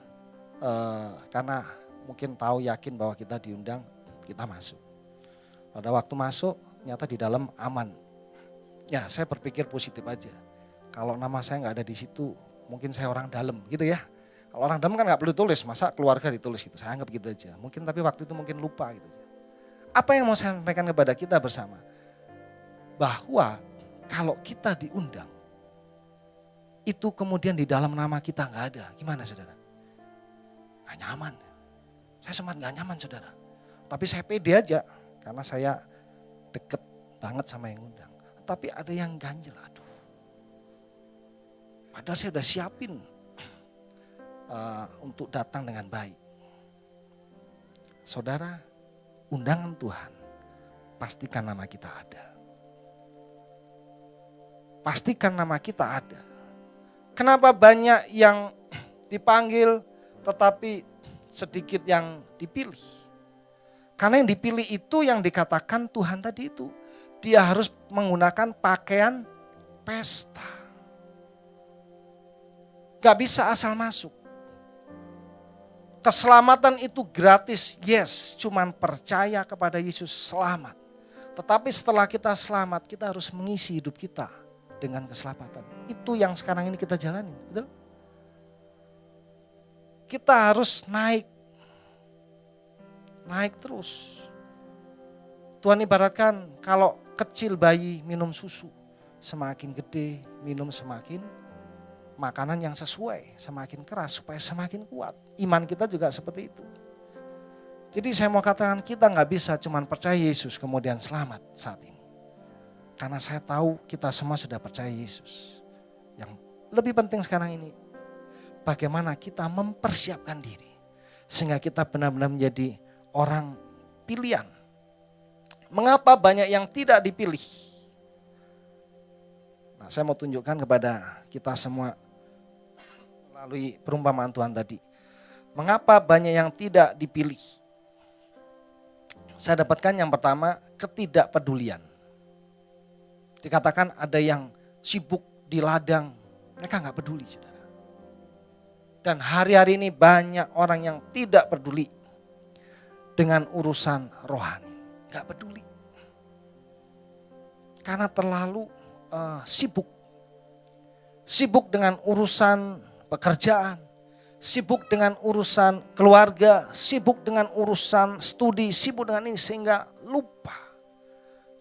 S3: karena mungkin tahu yakin bahwa kita diundang, kita masuk. Pada waktu masuk ternyata di dalam aman. Ya saya berpikir positif aja. Kalau nama saya nggak ada di situ, mungkin saya orang dalam gitu ya. Kalau orang dalam kan nggak perlu tulis, masa keluarga ditulis gitu. Saya anggap gitu aja. Mungkin tapi waktu itu mungkin lupa gitu aja. Apa yang mau saya sampaikan kepada kita bersama? Bahwa kalau kita diundang, itu kemudian di dalam nama kita nggak ada. Gimana saudara? Nggak nyaman. Saya sempat nggak nyaman saudara. Tapi saya pede aja karena saya deket banget sama yang undang. Tapi ada yang ganjel, aduh. Padahal saya udah siapin untuk datang dengan baik. Saudara, undangan Tuhan, pastikan nama kita ada. Pastikan nama kita ada. Kenapa banyak yang dipanggil tetapi sedikit yang dipilih? Karena yang dipilih itu yang dikatakan Tuhan tadi itu. Dia harus menggunakan pakaian pesta. Gak bisa asal masuk. Keselamatan itu gratis, yes. Cuman percaya kepada Yesus selamat. Tetapi setelah kita selamat, kita harus mengisi hidup kita dengan keselamatan. Itu yang sekarang ini kita jalani, betul? Kita harus naik terus. Tuhan ibaratkan kalau kecil bayi minum susu, semakin gede minum semakin makanan yang sesuai, semakin keras supaya semakin kuat. Iman kita juga seperti itu. Jadi saya mau katakan kita gak bisa cuman percaya Yesus kemudian selamat saat ini. Karena saya tahu kita semua sudah percaya Yesus. Yang lebih penting sekarang ini, bagaimana kita mempersiapkan diri. Sehingga kita benar-benar menjadi orang pilihan. Mengapa banyak yang tidak dipilih? Nah, saya mau tunjukkan kepada kita semua melalui perumpamaan Tuhan tadi. Mengapa banyak yang tidak dipilih? Saya dapatkan yang pertama, ketidakpedulian. Dikatakan ada yang sibuk di ladang, mereka gak peduli saudara. Dan hari-hari ini banyak orang yang tidak peduli dengan urusan rohani. Gak peduli. Karena terlalu sibuk. Sibuk dengan urusan pekerjaan. Sibuk dengan urusan keluarga. Sibuk dengan urusan studi. Sibuk dengan ini sehingga lupa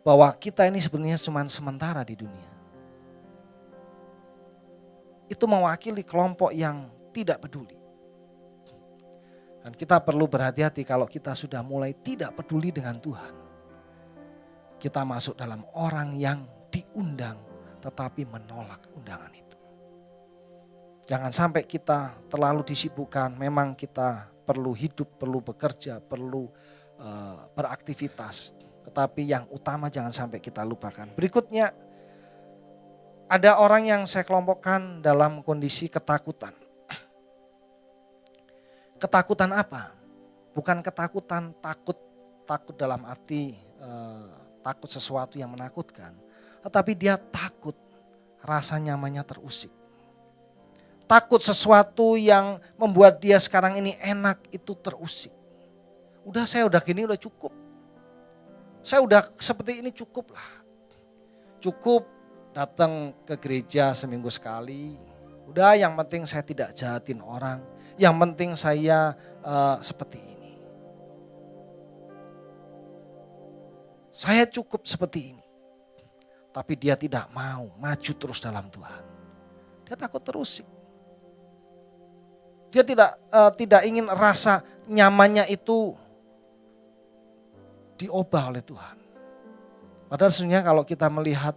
S3: bahwa kita ini sebenarnya cuma sementara di dunia. Itu mewakili kelompok yang tidak peduli. Dan kita perlu berhati-hati kalau kita sudah mulai tidak peduli dengan Tuhan. Kita masuk dalam orang yang diundang tetapi menolak undangan itu. Jangan sampai kita terlalu disibukkan, memang kita perlu hidup, perlu bekerja, perlu beraktivitas. Tetapi yang utama jangan sampai kita lupakan. Berikutnya, ada orang yang saya kelompokkan dalam kondisi ketakutan. Ketakutan apa? Bukan ketakutan takut dalam arti takut sesuatu yang menakutkan. Tetapi dia takut rasa nyamannya terusik. Takut sesuatu yang membuat dia sekarang ini enak itu terusik. Saya udah gini udah cukup. Saya udah seperti ini cukup lah. Cukup datang ke gereja seminggu sekali. Udah yang penting saya tidak jahatin orang. Yang penting saya seperti ini. Saya cukup seperti ini. Tapi dia tidak mau maju terus dalam Tuhan. Dia takut terusik. Dia tidak ingin rasa nyamannya itu diubah oleh Tuhan. Padahal sebenarnya kalau kita melihat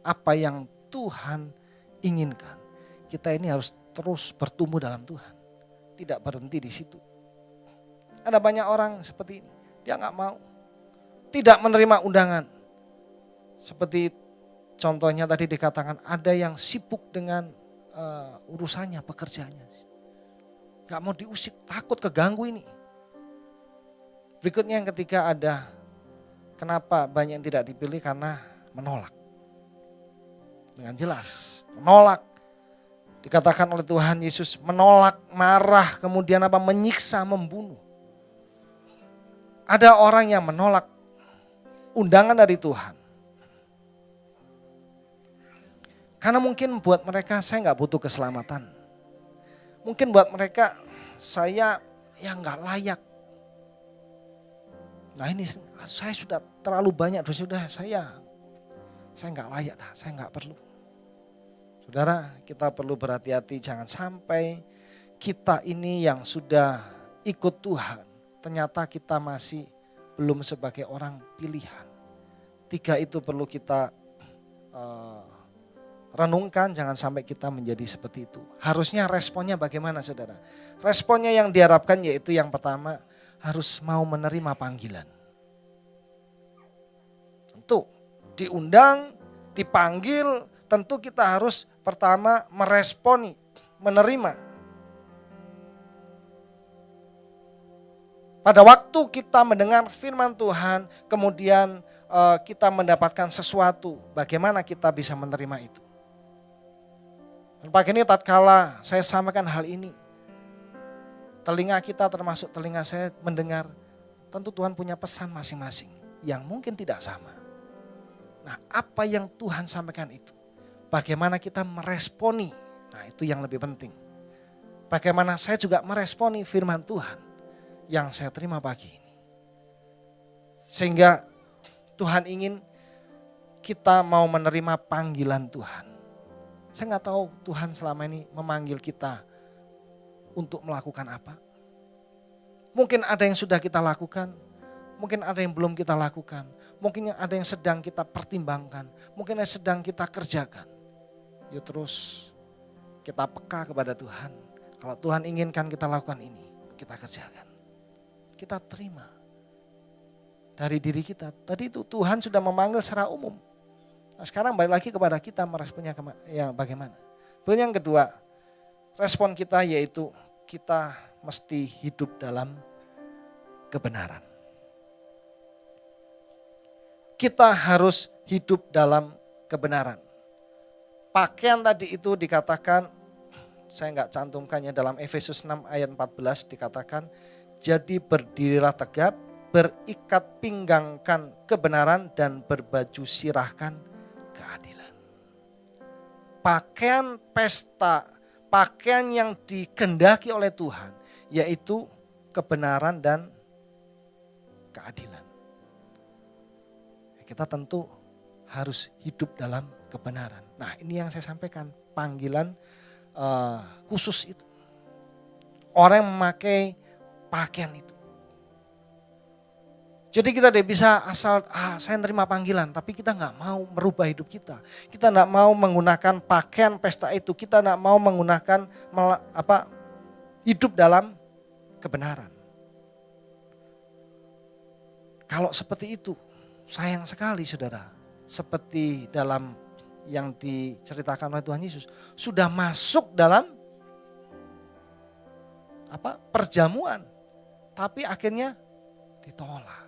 S3: apa yang Tuhan inginkan, kita ini harus terus bertumbuh dalam Tuhan. Tidak berhenti di situ. Ada banyak orang seperti ini, dia nggak mau, tidak menerima undangan. Seperti contohnya tadi dikatakan ada yang sibuk dengan urusannya, pekerjaannya. Gak mau diusik, takut keganggu ini. Berikutnya yang ketiga ada, kenapa banyak yang tidak dipilih karena menolak. dengan jelas. Menolak. Dikatakan oleh Tuhan Yesus menolak, marah, kemudian apa? Menyiksa, membunuh. Ada orang yang menolak undangan dari Tuhan. Karena mungkin buat mereka saya nggak butuh keselamatan. Mungkin buat mereka saya yang nggak layak. Nah ini saya sudah terlalu banyak dosa, sudah saya nggak layak, saya nggak perlu. Saudara, kita perlu berhati-hati jangan sampai kita ini yang sudah ikut Tuhan, ternyata kita masih belum sebagai orang pilihan. 3 itu perlu kita renungkan, jangan sampai kita menjadi seperti itu. Harusnya responnya bagaimana saudara? Responnya yang diharapkan yaitu yang pertama, harus mau menerima panggilan. Tentu diundang, dipanggil, tentu kita harus pertama meresponi, menerima. Pada waktu kita mendengar firman Tuhan, kemudian kita mendapatkan sesuatu, bagaimana kita bisa menerima itu? Dan pagi ini tatkala saya sampaikan hal ini, telinga kita termasuk telinga saya mendengar, tentu Tuhan punya pesan masing-masing yang mungkin tidak sama. Nah, apa yang Tuhan sampaikan itu? Bagaimana kita meresponi? Nah, itu yang lebih penting. Bagaimana saya juga meresponi firman Tuhan yang saya terima pagi ini. Sehingga Tuhan ingin kita mau menerima panggilan Tuhan. Saya nggak tahu Tuhan selama ini memanggil kita untuk melakukan apa. Mungkin ada yang sudah kita lakukan, mungkin ada yang belum kita lakukan, mungkin ada yang sedang kita pertimbangkan, mungkin yang sedang kita kerjakan. Yuk terus kita peka kepada Tuhan. Kalau Tuhan inginkan kita lakukan ini, kita kerjakan. Kita terima dari diri kita. Tadi itu Tuhan sudah memanggil secara umum. Nah, sekarang balik lagi kepada kita meresponnya ya bagaimana. Kemudian yang kedua, respon kita yaitu kita mesti hidup dalam kebenaran. Kita harus hidup dalam kebenaran. Pakaian tadi itu dikatakan, saya nggak cantumkannya dalam Efesus 6 ayat 14 dikatakan, jadi berdirilah tegap, berikat pinggangkan kebenaran dan berbaju sirahkan keadilan. Pakaian pesta, pakaian yang dikehendaki oleh Tuhan, yaitu kebenaran dan keadilan. Kita tentu harus hidup dalam kebenaran. Nah, ini yang saya sampaikan, panggilan khusus itu. Orang yang memakai pakaian itu. Jadi kita tidak bisa asal saya nerima panggilan, tapi kita nggak mau merubah hidup kita. Kita nggak mau menggunakan pakaian pesta itu. Kita nggak mau menggunakan hidup dalam kebenaran. Kalau seperti itu, sayang sekali saudara. Seperti dalam yang diceritakan oleh Tuhan Yesus, sudah masuk dalam perjamuan, tapi akhirnya ditolak.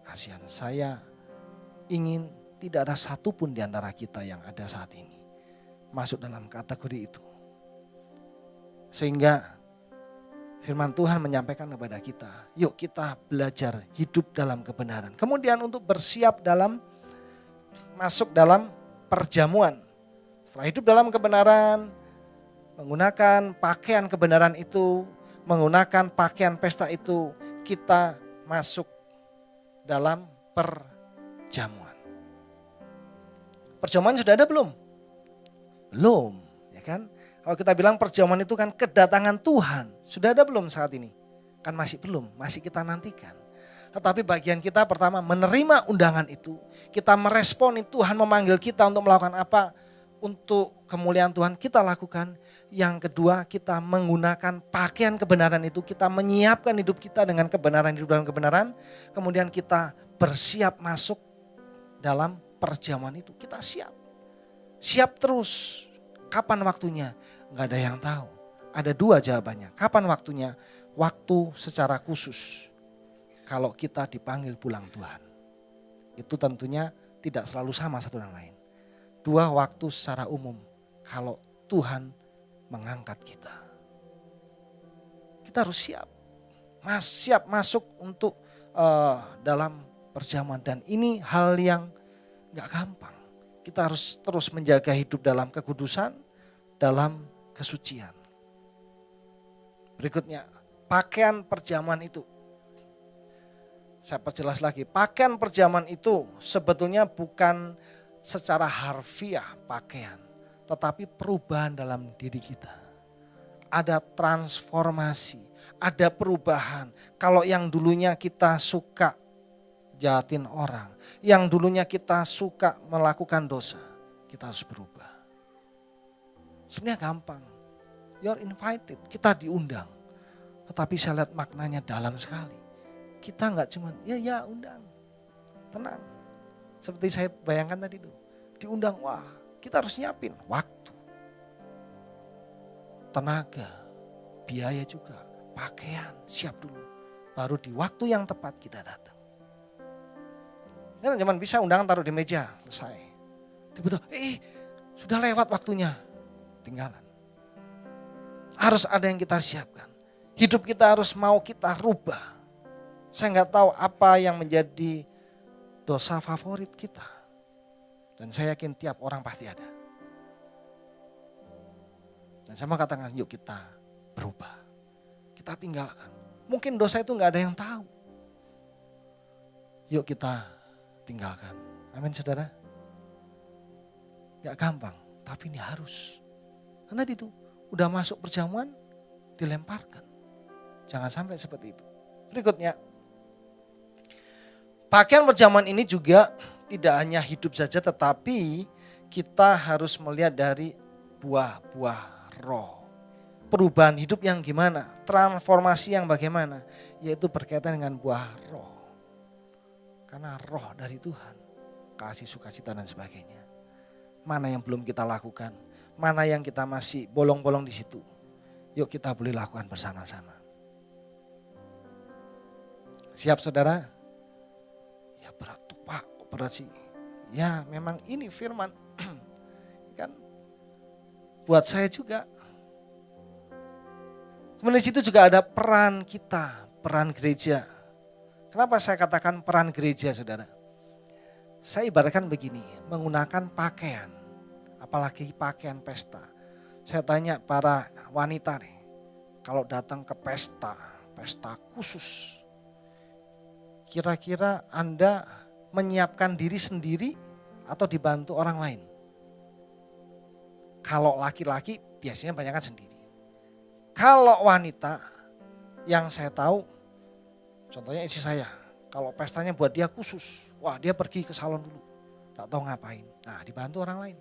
S3: Kasihan, saya ingin tidak ada satupun di antara kita yang ada saat ini masuk dalam kategori itu. Sehingga firman Tuhan menyampaikan kepada kita, yuk kita belajar hidup dalam kebenaran. Kemudian untuk bersiap dalam masuk dalam perjamuan. Setelah hidup dalam kebenaran, menggunakan pakaian kebenaran itu, menggunakan pakaian pesta itu, kita masuk dalam perjamuan. Perjamuan sudah ada belum? Belum, ya kan? Kalau kita bilang perjamuan itu kan kedatangan Tuhan, sudah ada belum saat ini? Kan masih belum, masih kita nantikan. Tetapi bagian kita pertama menerima undangan itu, kita meresponi Tuhan memanggil kita untuk melakukan apa, untuk kemuliaan Tuhan kita lakukan. Yang kedua, kita menggunakan pakaian kebenaran itu, kita menyiapkan hidup kita dengan kebenaran, hidup dalam kebenaran. Kemudian kita bersiap masuk dalam perjamuan itu, kita siap. Siap terus. Kapan waktunya? Gak ada yang tahu. Ada 2 jawabannya. Kapan waktunya? Waktu secara khusus. Kalau kita dipanggil pulang Tuhan. Itu tentunya tidak selalu sama satu dengan lain. 2 waktu secara umum kalau Tuhan mengangkat kita. Kita harus siap. Siap masuk untuk dalam perjamuan. Dan ini hal yang gak gampang. Kita harus terus menjaga hidup dalam kekudusan, dalam kesucian. Berikutnya, pakaian perjamuan itu. Saya perjelas lagi, pakaian perjamuan itu sebetulnya bukan secara harfiah pakaian, tetapi perubahan dalam diri kita. Ada transformasi, ada perubahan. Kalau yang dulunya kita suka jahatin orang, yang dulunya kita suka melakukan dosa, kita harus berubah. Sebenarnya gampang, you're invited, kita diundang. Tetapi saya lihat maknanya dalam sekali. Kita nggak cuma ya undang, tenang. Seperti saya bayangkan tadi itu, diundang, wah kita harus nyiapin waktu, tenaga, biaya juga, pakaian, siap dulu. Baru di waktu yang tepat kita datang. Jangan cuma bisa undangan taruh di meja, selesai. Tiba-tiba, sudah lewat waktunya, tinggalan. Harus ada yang kita siapkan. Hidup kita harus mau kita rubah. Saya nggak tahu apa yang menjadi dosa favorit kita. Dan saya yakin tiap orang pasti ada. Dan saya mau katakan, yuk kita berubah. Kita tinggalkan. Mungkin dosa itu nggak ada yang tahu. Yuk kita tinggalkan. Amin saudara. Gak gampang, tapi ini harus. Karena itu udah masuk perjamuan, dilemparkan. Jangan sampai seperti itu. Berikutnya, pakaian perjamuan ini juga tidak hanya hidup saja, tetapi kita harus melihat dari buah-buah roh. Perubahan hidup yang gimana, transformasi yang bagaimana, yaitu berkaitan dengan buah roh. Karena roh dari Tuhan, kasih, sukacita dan sebagainya. Mana yang belum kita lakukan, mana yang kita masih bolong-bolong di situ. Yuk kita boleh lakukan bersama-sama. Siap saudara? Ya berat tuh Pak, berat sih. Ya memang ini firman. Kan buat saya juga. Kemudian di situ juga ada peran kita, peran gereja. Kenapa saya katakan peran gereja saudara? Saya ibaratkan begini, menggunakan pakaian, apalagi pakaian pesta. Saya tanya para wanita nih, kalau datang ke pesta khusus, kira-kira Anda menyiapkan diri sendiri atau dibantu orang lain? Kalau laki-laki biasanya banyak kan sendiri. Kalau wanita yang saya tahu, contohnya istri saya, kalau pestanya buat dia khusus, wah dia pergi ke salon dulu, tak tahu ngapain. Nah dibantu orang lain.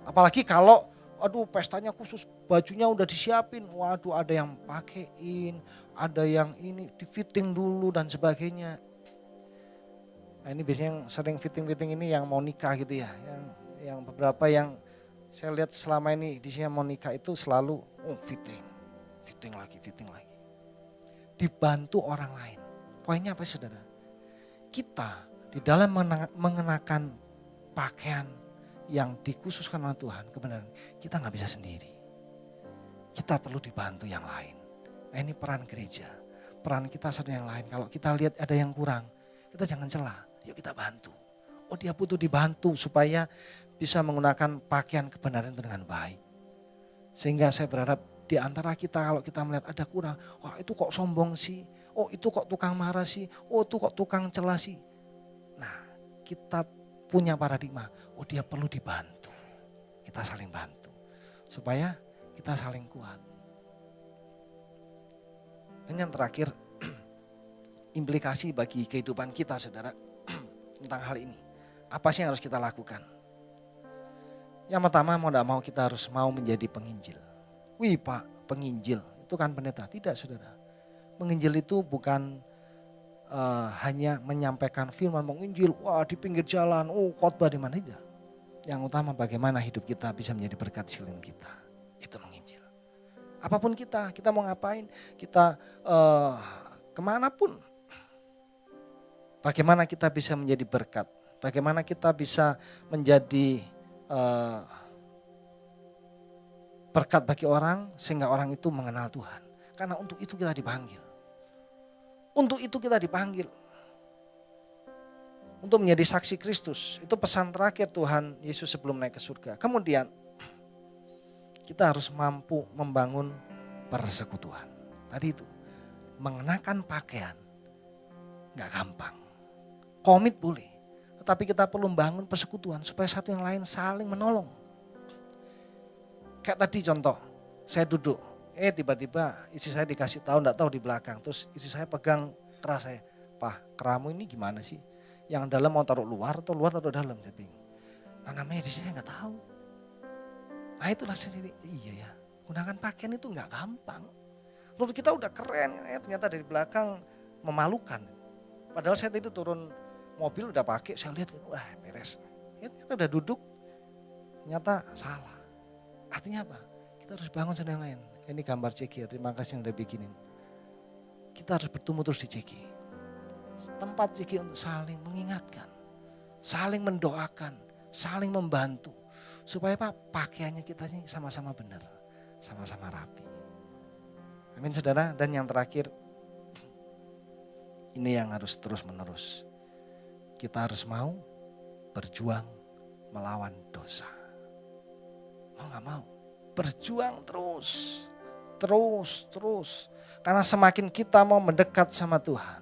S3: Apalagi kalau, aduh pestanya khusus, bajunya udah disiapin, waduh ada yang pakein, ada yang ini di fitting dulu dan sebagainya. Nah ini biasanya yang sering fitting ini yang mau nikah gitu ya, yang beberapa yang saya lihat selama ini di sini mau nikah itu selalu fitting lagi. Dibantu orang lain. Poinnya apa saudara? Kita di dalam mengenakan pakaian yang dikhususkan oleh Tuhan, kebenaran kita gak bisa sendiri. Kita perlu dibantu yang lain. Nah ini peran gereja. Peran kita satu yang lain. Kalau kita lihat ada yang kurang, kita jangan celah. Yuk kita bantu. Oh dia butuh dibantu supaya bisa menggunakan pakaian kebenaran itu dengan baik. Sehingga saya berharap di antara kita kalau kita melihat ada kurang, wah itu kok sombong sih, oh itu kok tukang marah sih, oh itu kok tukang celah sih. Nah kita punya paradigma, oh dia perlu dibantu. Kita saling bantu supaya kita saling kuat. Dan yang terakhir, implikasi bagi kehidupan kita saudara tentang hal ini. Apa sih yang harus kita lakukan? Yang pertama mau tidak mau kita harus mau menjadi penginjil. Wih Pak, penginjil itu kan pendeta. Tidak saudara. Menginjil itu bukan hanya menyampaikan firman, menginjil, wah di pinggir jalan, oh khotbah di mana, tidak. Yang utama bagaimana hidup kita bisa menjadi berkat sekeliling kita. Itu menginjil. Apapun kita mau ngapain, kita kemanapun. Bagaimana kita bisa menjadi berkat Bagaimana kita bisa menjadi berkat bagi orang sehingga orang itu mengenal Tuhan. Karena untuk itu kita dipanggil. Untuk itu kita dipanggil. Untuk menjadi saksi Kristus. Itu pesan terakhir Tuhan Yesus sebelum naik ke surga. Kemudian kita harus mampu membangun persekutuan. Tadi itu, mengenakan pakaian gak gampang. Komit boleh, tetapi kita perlu membangun persekutuan supaya satu yang lain saling menolong. Kayak tadi contoh, saya duduk, tiba-tiba istri saya dikasih tahu, gak tahu di belakang. Terus istri saya pegang keras saya, "Pak, keramu ini gimana sih? Yang dalam mau taruh luar atau dalam?" Saya bingung. Nah namanya di sini gak tahu. Nah itulah sendiri, iya ya, gunakan pakaian itu gak gampang. Menurut kita udah keren, ternyata dari belakang memalukan. Padahal saya tadi turun mobil udah pakai, saya lihat, wah beres. Ternyata udah duduk, ternyata salah. Artinya apa? Kita harus bangun satu yang lain. Ini gambar Ceki, terima kasih yang udah bikinin. Kita harus bertumbuh terus di Ceki. Tempat Ceki untuk saling mengingatkan, saling mendoakan, saling membantu. Supaya apa? Pakaiannya kita ini sama-sama benar, sama-sama rapi. Amin saudara. Dan yang terakhir, ini yang harus terus menerus. Kita harus mau berjuang melawan dosa. Mau gak mau, berjuang terus. Karena semakin kita mau mendekat sama Tuhan,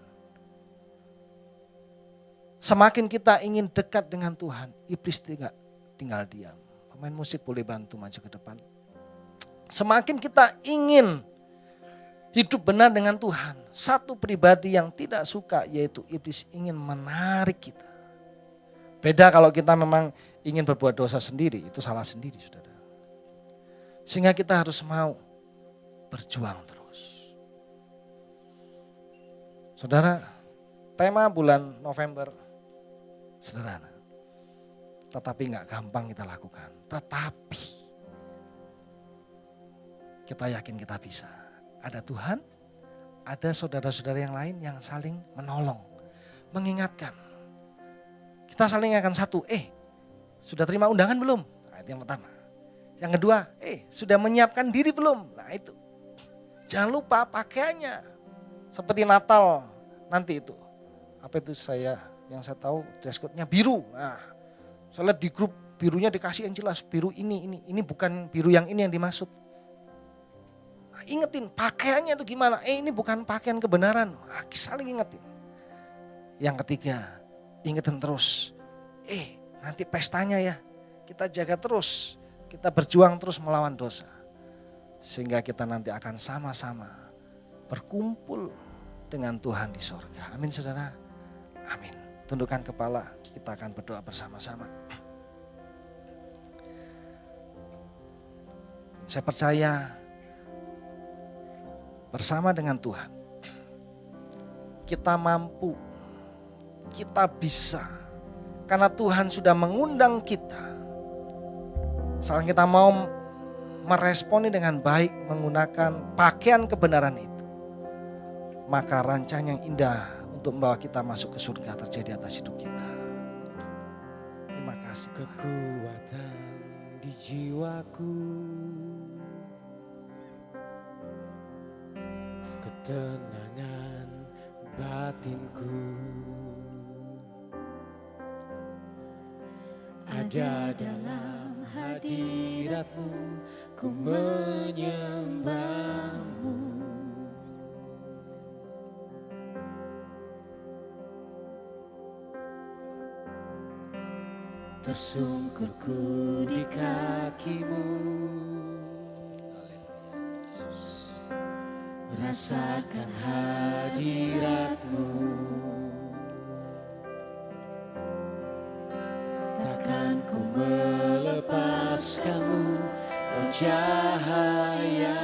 S3: semakin kita ingin dekat dengan Tuhan, iblis tinggal diam. Pemain musik boleh bantu maju ke depan. Semakin kita ingin hidup benar dengan Tuhan, satu pribadi yang tidak suka yaitu iblis ingin menarik kita. Beda kalau kita memang ingin berbuat dosa sendiri, itu salah sendiri saudara. Sehingga kita harus mau berjuang terus. Saudara, tema bulan November sederhana. Tetapi gak gampang kita lakukan. Tetapi kita yakin kita bisa. Ada Tuhan, ada saudara-saudara yang lain yang saling menolong, mengingatkan. Kita saling ingatkan satu, sudah terima undangan belum? Nah, itu yang pertama. Yang kedua, sudah menyiapkan diri belum? Nah itu. Jangan lupa pakaiannya. Seperti Natal nanti itu. Apa itu yang saya tahu dress code-nya biru. Nah, saya lihat di grup birunya dikasih yang jelas, biru ini bukan biru yang ini yang dimaksud. Nah, ingetin pakaiannya itu gimana? Ini bukan pakaian kebenaran. Nah, saling ingetin. Yang ketiga, ingetin terus. Nanti pestanya ya, kita jaga terus. Kita berjuang terus melawan dosa. Sehingga kita nanti akan sama-sama berkumpul dengan Tuhan di sorga. Amin saudara. Amin. Tundukkan kepala, kita akan berdoa bersama-sama. Saya percaya bersama dengan Tuhan, kita mampu, kita bisa. Karena Tuhan sudah mengundang kita. Saat kita mau meresponi dengan baik menggunakan pakaian kebenaran itu, maka rancangan yang indah untuk membawa kita masuk ke surga terjadi atas hidup kita. Terima kasih.
S1: Kekuatan di jiwaku, ketenangan batinku, ada dalam hadirat-Mu, ku menyembah-Mu. Tersungkurku di kaki-Mu, rasakan hadirat-Mu. Takkan ku melepaskan-Mu, oh cahaya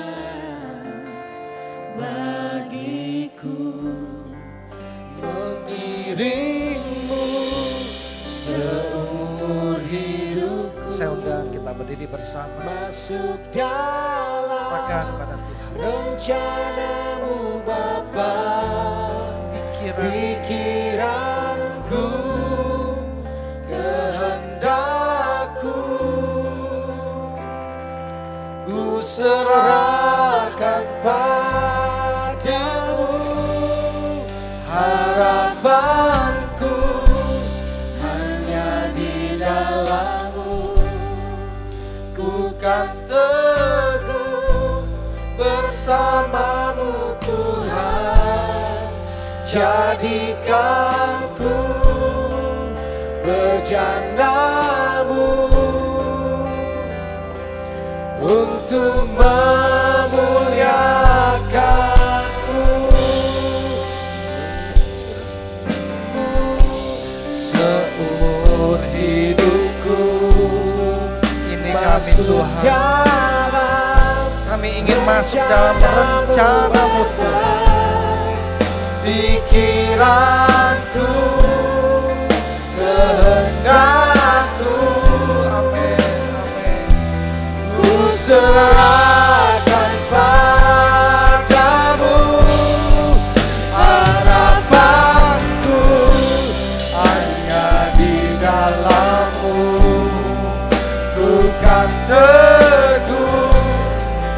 S1: bagiku, mengiring-Mu seumur hidupku.
S3: Saya undang kita berdiri bersama.
S1: Masuk dalam
S3: Katakan pada Tuhan,
S1: rencana-Mu Bapa, pikiranku
S3: serahkan padamu. Harapanku hanya di dalam-Mu. Ku kan teguh bersama-Mu Tuhan. Jadikan ku bejana-Mu untuk memuliakan-Mu. Seumur hidupku ini kami Tuhan, kami ingin masuk dalam rencana-Mu Tuhan. Pikiranku, kehendakku, amin, amin, ku serahkan padamu. Harapanku hanya di dalam-Mu. Ku kan teguh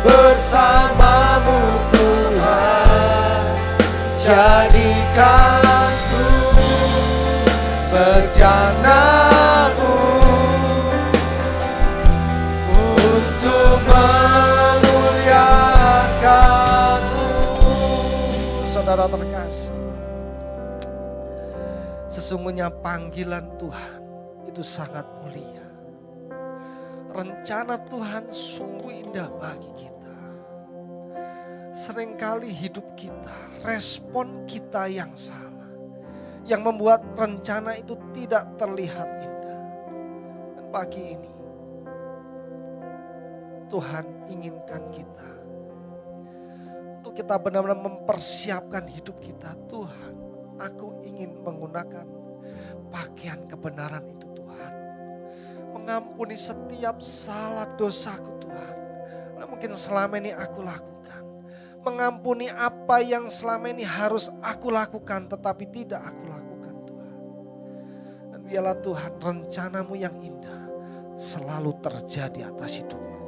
S3: bersama-Mu Tuhan. Jadikan ku bejana-Mu untuk memuliakan-Mu. Saudara terkasih, sesungguhnya panggilan Tuhan itu sangat mulia. Rencana Tuhan sungguh indah bagi kita. Seringkali hidup kita, respon kita yang salah, yang membuat rencana itu tidak terlihat indah. Dan pagi ini Tuhan inginkan kita untuk kita benar-benar mempersiapkan hidup kita. Tuhan, aku ingin menggunakan pakaian kebenaran itu Tuhan. Mengampuni setiap salah dosaku Tuhan. Nah, mungkin selama ini aku lakukan. Mengampuni apa yang selama ini harus aku lakukan tetapi tidak aku lakukan Tuhan. Dan biarlah Tuhan rencana-Mu yang indah selalu terjadi atas hidupku.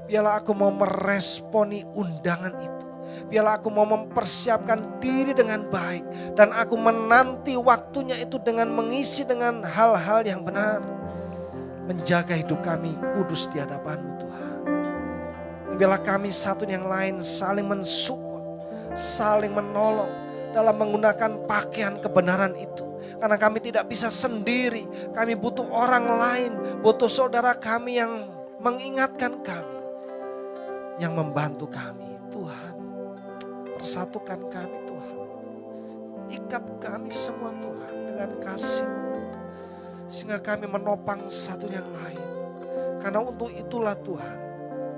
S3: Biarlah aku mau meresponi undangan itu. Biarlah aku mau mempersiapkan diri dengan baik. Dan aku menanti waktunya itu dengan mengisi dengan hal-hal yang benar. Menjaga hidup kami kudus di hadapan-Mu Tuhan. Biarlah kami satu yang lain saling mensupport, saling menolong dalam menggunakan pakaian kebenaran itu. Karena kami tidak bisa sendiri, kami butuh orang lain, butuh saudara kami yang mengingatkan kami, yang membantu kami. Tuhan, persatukan kami Tuhan, ikat kami semua Tuhan dengan kasih-Mu, sehingga kami menopang satu yang lain. Karena untuk itulah Tuhan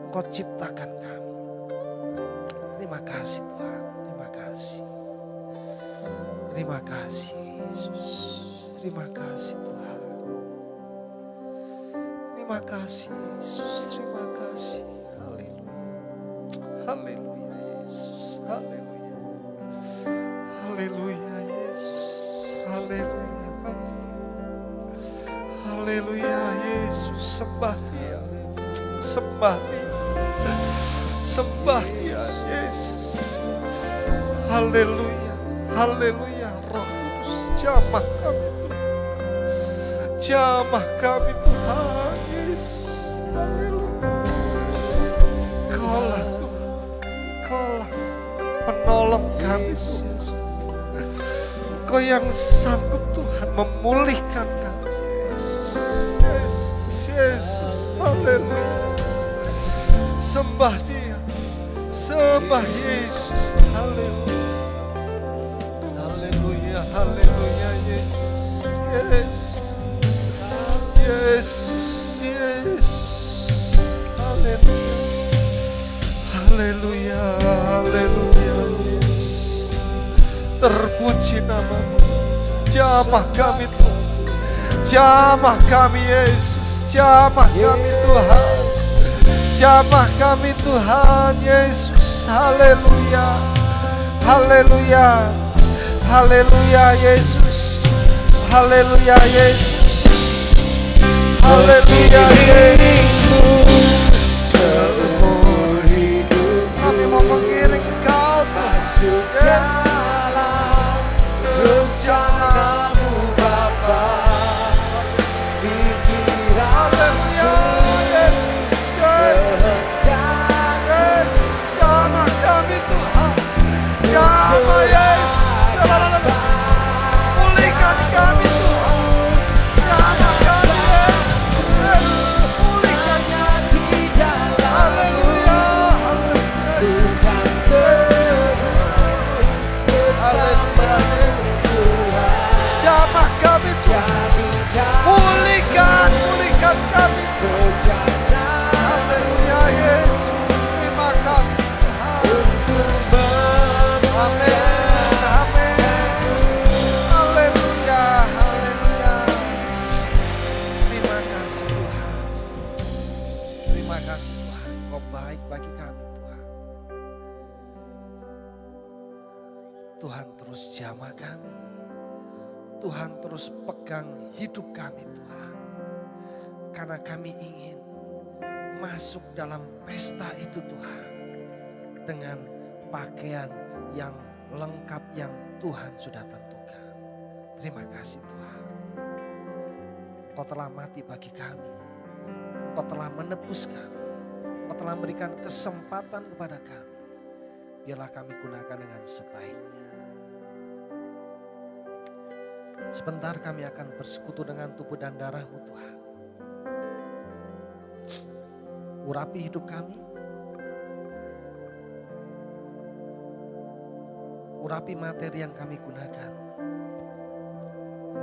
S3: Engkau ciptakan kami. Terima kasih Tuhan, terima kasih. Terima kasih Yesus, terima kasih Tuhan. Terima kasih Yesus, terima kasih. Haleluya, haleluya Yesus, haleluya. Haleluya Yesus, haleluya, haleluya. Haleluya Yesus, sembah Dia, sembah Dia. Sembah Dia Yesus. Haleluya, haleluya. Roh Kudus jamah kami Tuhan, jamah kami Tuhan Yesus. Haleluya. Kaulah Tuhan, Kaulah penolong kami Tuhan. Kau yang sanggup Tuhan memulihkan kami Yesus, Yesus, Yesus. Haleluya. Sembah Dia, sembah Yesus. Haleluya, haleluya, haleluya Yesus, Yesus, Yesus, Yesus. Haleluya, haleluya, haleluya Yesus. Terpuji nama-Mu. Jamah kami Tuhan, jamah kami Yesus, jamah kami Tuhan. Jamah kami Tuhan Yesus. Haleluya, haleluya, haleluya Yesus, haleluya Yesus, haleluya Yesus. Seumur Terima kasih Tuhan, Engkau baik bagi kami Tuhan. Tuhan terus jamah kami. Tuhan terus pegang hidup kami Tuhan. Karena kami ingin masuk dalam pesta itu Tuhan. Dengan pakaian yang lengkap yang Tuhan sudah tentukan. Terima kasih Tuhan. Engkau telah mati bagi kami. Engkau telah menebus kami. Engkau telah memberikan kesempatan kepada kami. Biarlah kami gunakan dengan sebaiknya. Sebentar kami akan bersekutu dengan tubuh dan darah-Mu Tuhan. Urapi hidup kami. Urapi materi yang kami gunakan.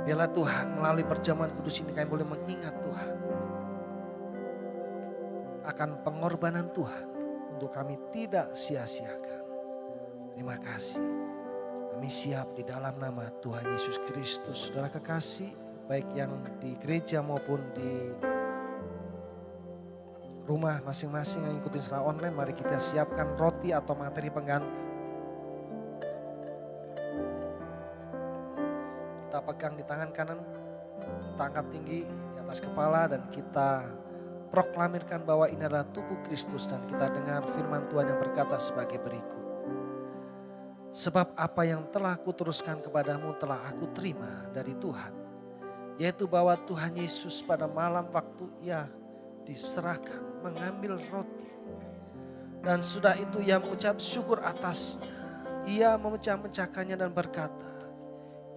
S3: Biarlah Tuhan melalui perjamuan kudus ini kami boleh mengingat Tuhan. Akan pengorbanan Tuhan untuk kami tidak sia-siakan. Terima kasih. Kami siap di dalam nama Tuhan Yesus Kristus. Saudara kekasih, baik yang di gereja maupun di rumah masing-masing yang ikutin secara online, mari kita siapkan roti atau materi pengganti. Kita pegang di tangan kanan, kita angkat tinggi di atas kepala dan kita proklamirkan bahwa ini adalah tubuh Kristus dan kita dengar firman Tuhan yang berkata sebagai berikut. Sebab apa yang telah aku teruskan kepadamu telah aku terima dari Tuhan. Yaitu bahwa Tuhan Yesus pada malam waktu ia diserahkan mengambil roti. Dan sudah itu ia mengucap syukur atasnya. Ia memecah-mecahkannya dan berkata,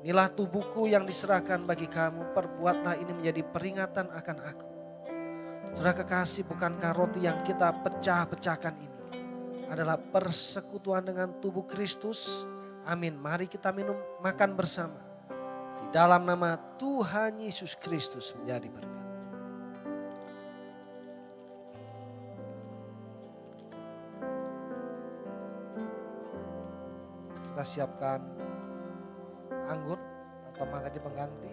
S3: inilah tubuhku yang diserahkan bagi kamu, perbuatlah ini menjadi peringatan akan aku. Saudara kekasih, bukankah roti yang kita pecah-pecahkan ini adalah persekutuan dengan tubuh Kristus? Amin. Mari kita minum, makan bersama. Di dalam nama Tuhan Yesus Kristus menjadi berkat. Kita siapkan anggur atau materi pengganti.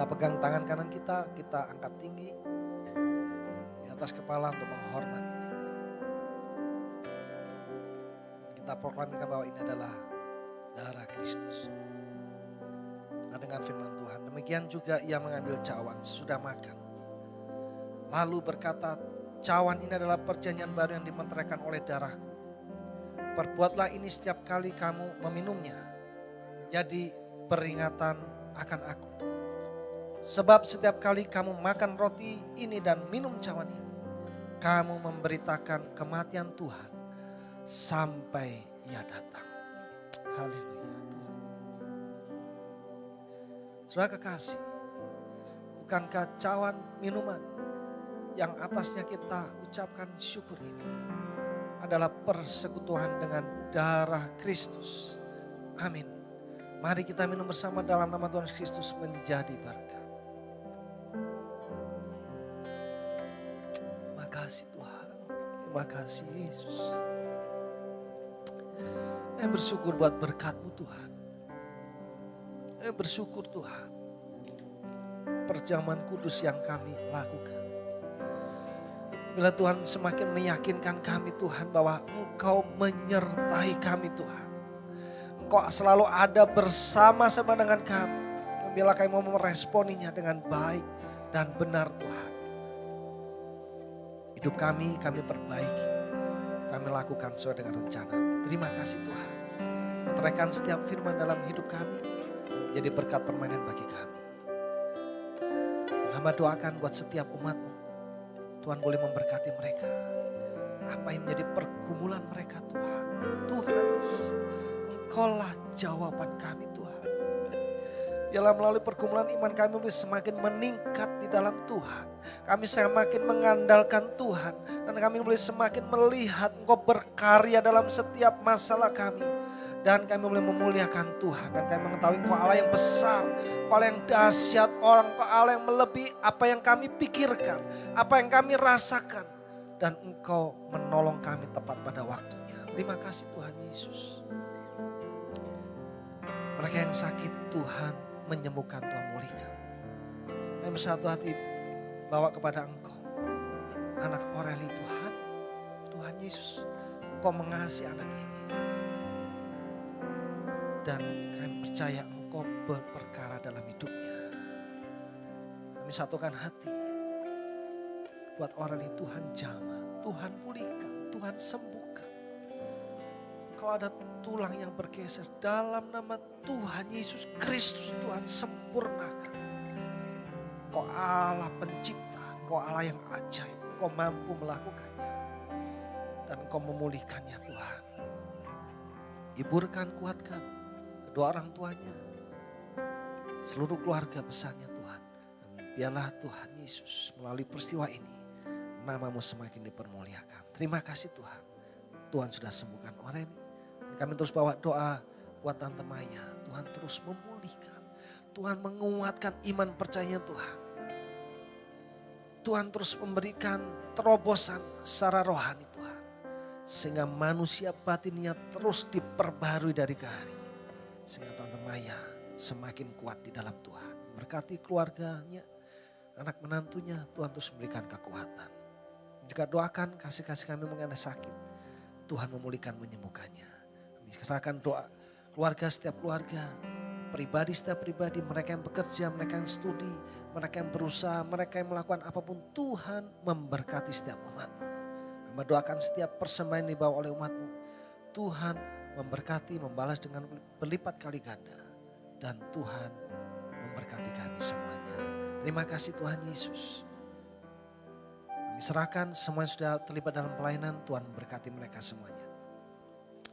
S3: Kita pegang tangan kanan kita angkat tinggi di atas kepala untuk menghormatinya. Kita proklamirkan bahwa ini adalah darah Kristus. Kita dengar firman Tuhan. Demikian juga ia mengambil cawan sesudah makan. Lalu berkata, cawan ini adalah perjanjian baru yang dimeteraikan oleh darahku. Perbuatlah ini setiap kali kamu meminumnya. Jadi peringatan akan aku. Sebab setiap kali kamu makan roti ini dan minum cawan ini, kamu memberitakan kematian Tuhan sampai ia datang. Haleluya Tuhan. Saudara kekasih, bukankah cawan minuman yang atasnya kita ucapkan syukur ini adalah persekutuan dengan darah Kristus. Amin. Mari kita minum bersama dalam nama Tuhan Kristus menjadi berkat. Terima kasih Tuhan. Terima kasih Yesus. Saya bersyukur buat berkat-Mu Tuhan. Saya bersyukur Tuhan. Perjamuan kudus yang kami lakukan. Bila Tuhan semakin meyakinkan kami Tuhan bahwa Engkau menyertai kami Tuhan. Engkau selalu ada bersama-sama dengan kami. Bila kami mau meresponinya dengan baik dan benar Tuhan. Hidup kami perbaiki. Kami lakukan sesuai dengan rencana. Terima kasih Tuhan. Meteraikan setiap firman dalam hidup kami. Jadi berkat permainan bagi kami. Dan hamba doakan buat setiap umat-Mu. Tuhan boleh memberkati mereka. Apa yang menjadi pergumulan mereka Tuhan. Tuhan, Engkaulah jawaban kami Tuhan. Biarlah melalui pergumulan iman kami boleh semakin meningkat di dalam Tuhan. Kami semakin mengandalkan Tuhan. Dan kami boleh semakin melihat Engkau berkarya dalam setiap masalah kami. Dan kami boleh memuliakan Tuhan. Dan kami mengetahui Engkau Allah yang besar. Engkau Allah yang dahsyat. Engkau Allah yang melebihi apa yang kami pikirkan. Apa yang kami rasakan. Dan Engkau menolong kami tepat pada waktunya. Terima kasih Tuhan Yesus. Mereka yang sakit Tuhan menyembuhkan, Tuhan memulihkan. Kami bersatu hati bawa kepada Engkau. Anak Oreli Tuhan, Tuhan Yesus, Engkau mengasihi anak ini. Dan kami percaya Engkau berperkara dalam hidupnya. Kami satukan hati. Buat Oreli Tuhan jamah, Tuhan pulihkan, Tuhan sembuhkan. Kalau ada tulang yang bergeser dalam nama Tuhan Yesus Kristus, Tuhan sempurnakan. Kau Allah pencipta, Kau Allah yang ajaib, Kau mampu melakukannya. Dan Kau memulihkannya Tuhan. Hiburkan, kuatkan kedua orang tuanya, seluruh keluarga besarnya Tuhan. Dan biarlah Tuhan Yesus melalui peristiwa ini, nama-Mu semakin dipermuliakan. Terima kasih Tuhan. Tuhan sudah sembuhkan orang ini. Kami terus bawa doa buat Tante Maya. Tuhan terus memulihkan. Tuhan menguatkan iman percaya Tuhan. Tuhan terus memberikan terobosan secara rohani Tuhan. Sehingga manusia batinnya terus diperbarui dari ke hari. Sehingga Tante Maya semakin kuat di dalam Tuhan. Berkati keluarganya, anak menantunya, Tuhan terus memberikan kekuatan. Juga doakan kasih-kasih kami mengenai sakit. Tuhan memulihkan, menyembuhkannya. Serahkan doa keluarga, setiap keluarga, pribadi setiap pribadi, mereka yang bekerja, mereka yang studi, mereka yang berusaha, mereka yang melakukan apapun, Tuhan memberkati setiap umat-Mu. Mendoakan setiap persembahan yang dibawa oleh umat-Mu, Tuhan memberkati, membalas dengan berlipat kali ganda. Dan Tuhan memberkati kami semuanya. Terima kasih Tuhan Yesus. Kami serahkan semua yang sudah terlibat dalam pelayanan, Tuhan memberkati mereka semuanya.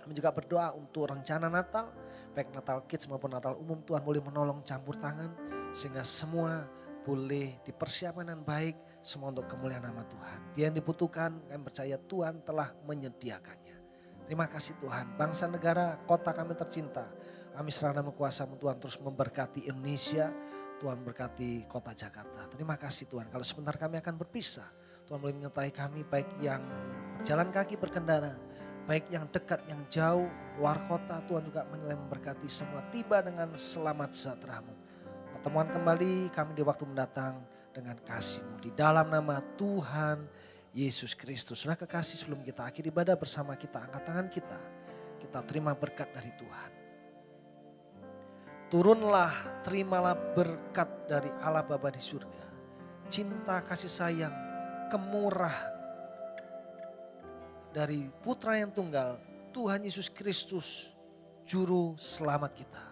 S3: Kami juga berdoa untuk rencana Natal, baik Natal Kids maupun Natal umum, Tuhan boleh menolong campur tangan sehingga semua boleh dipersiapkan dengan baik, semua untuk kemuliaan nama Tuhan. Dia yang dibutuhkan, kami percaya Tuhan telah menyediakannya. Terima kasih Tuhan, bangsa negara, kota kami tercinta, kami serahkan dalam kuasa-Mu Tuhan, terus memberkati Indonesia, Tuhan berkati kota Jakarta. Terima kasih Tuhan, kalau sebentar kami akan berpisah, Tuhan boleh menyertai kami baik yang berjalan kaki berkendara, baik yang dekat, yang jauh, luar kota, Tuhan juga memberkati semua tiba dengan selamat sejahtera-Mu. Pertemuan kembali kami di waktu mendatang dengan kasih-Mu. Di dalam nama Tuhan Yesus Kristus. Sudah kekasih, sebelum kita akhiri ibadah bersama, kita angkat tangan kita terima berkat dari Tuhan. Turunlah, terimalah berkat dari Allah Bapa di surga. Cinta, kasih sayang, kemurahan dari Putra yang tunggal, Tuhan Yesus Kristus, Juru Selamat kita.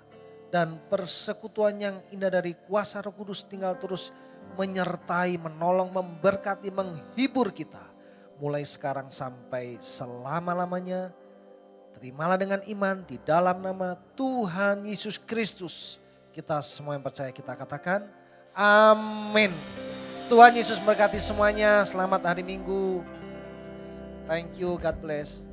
S3: Dan persekutuan yang indah dari kuasa Roh Kudus tinggal terus menyertai, menolong, memberkati, menghibur kita. Mulai sekarang sampai selama-lamanya. Terimalah dengan iman di dalam nama Tuhan Yesus Kristus. Kita semua yang percaya kita katakan amin. Tuhan Yesus berkati semuanya. Selamat hari Minggu. Thank you, God bless.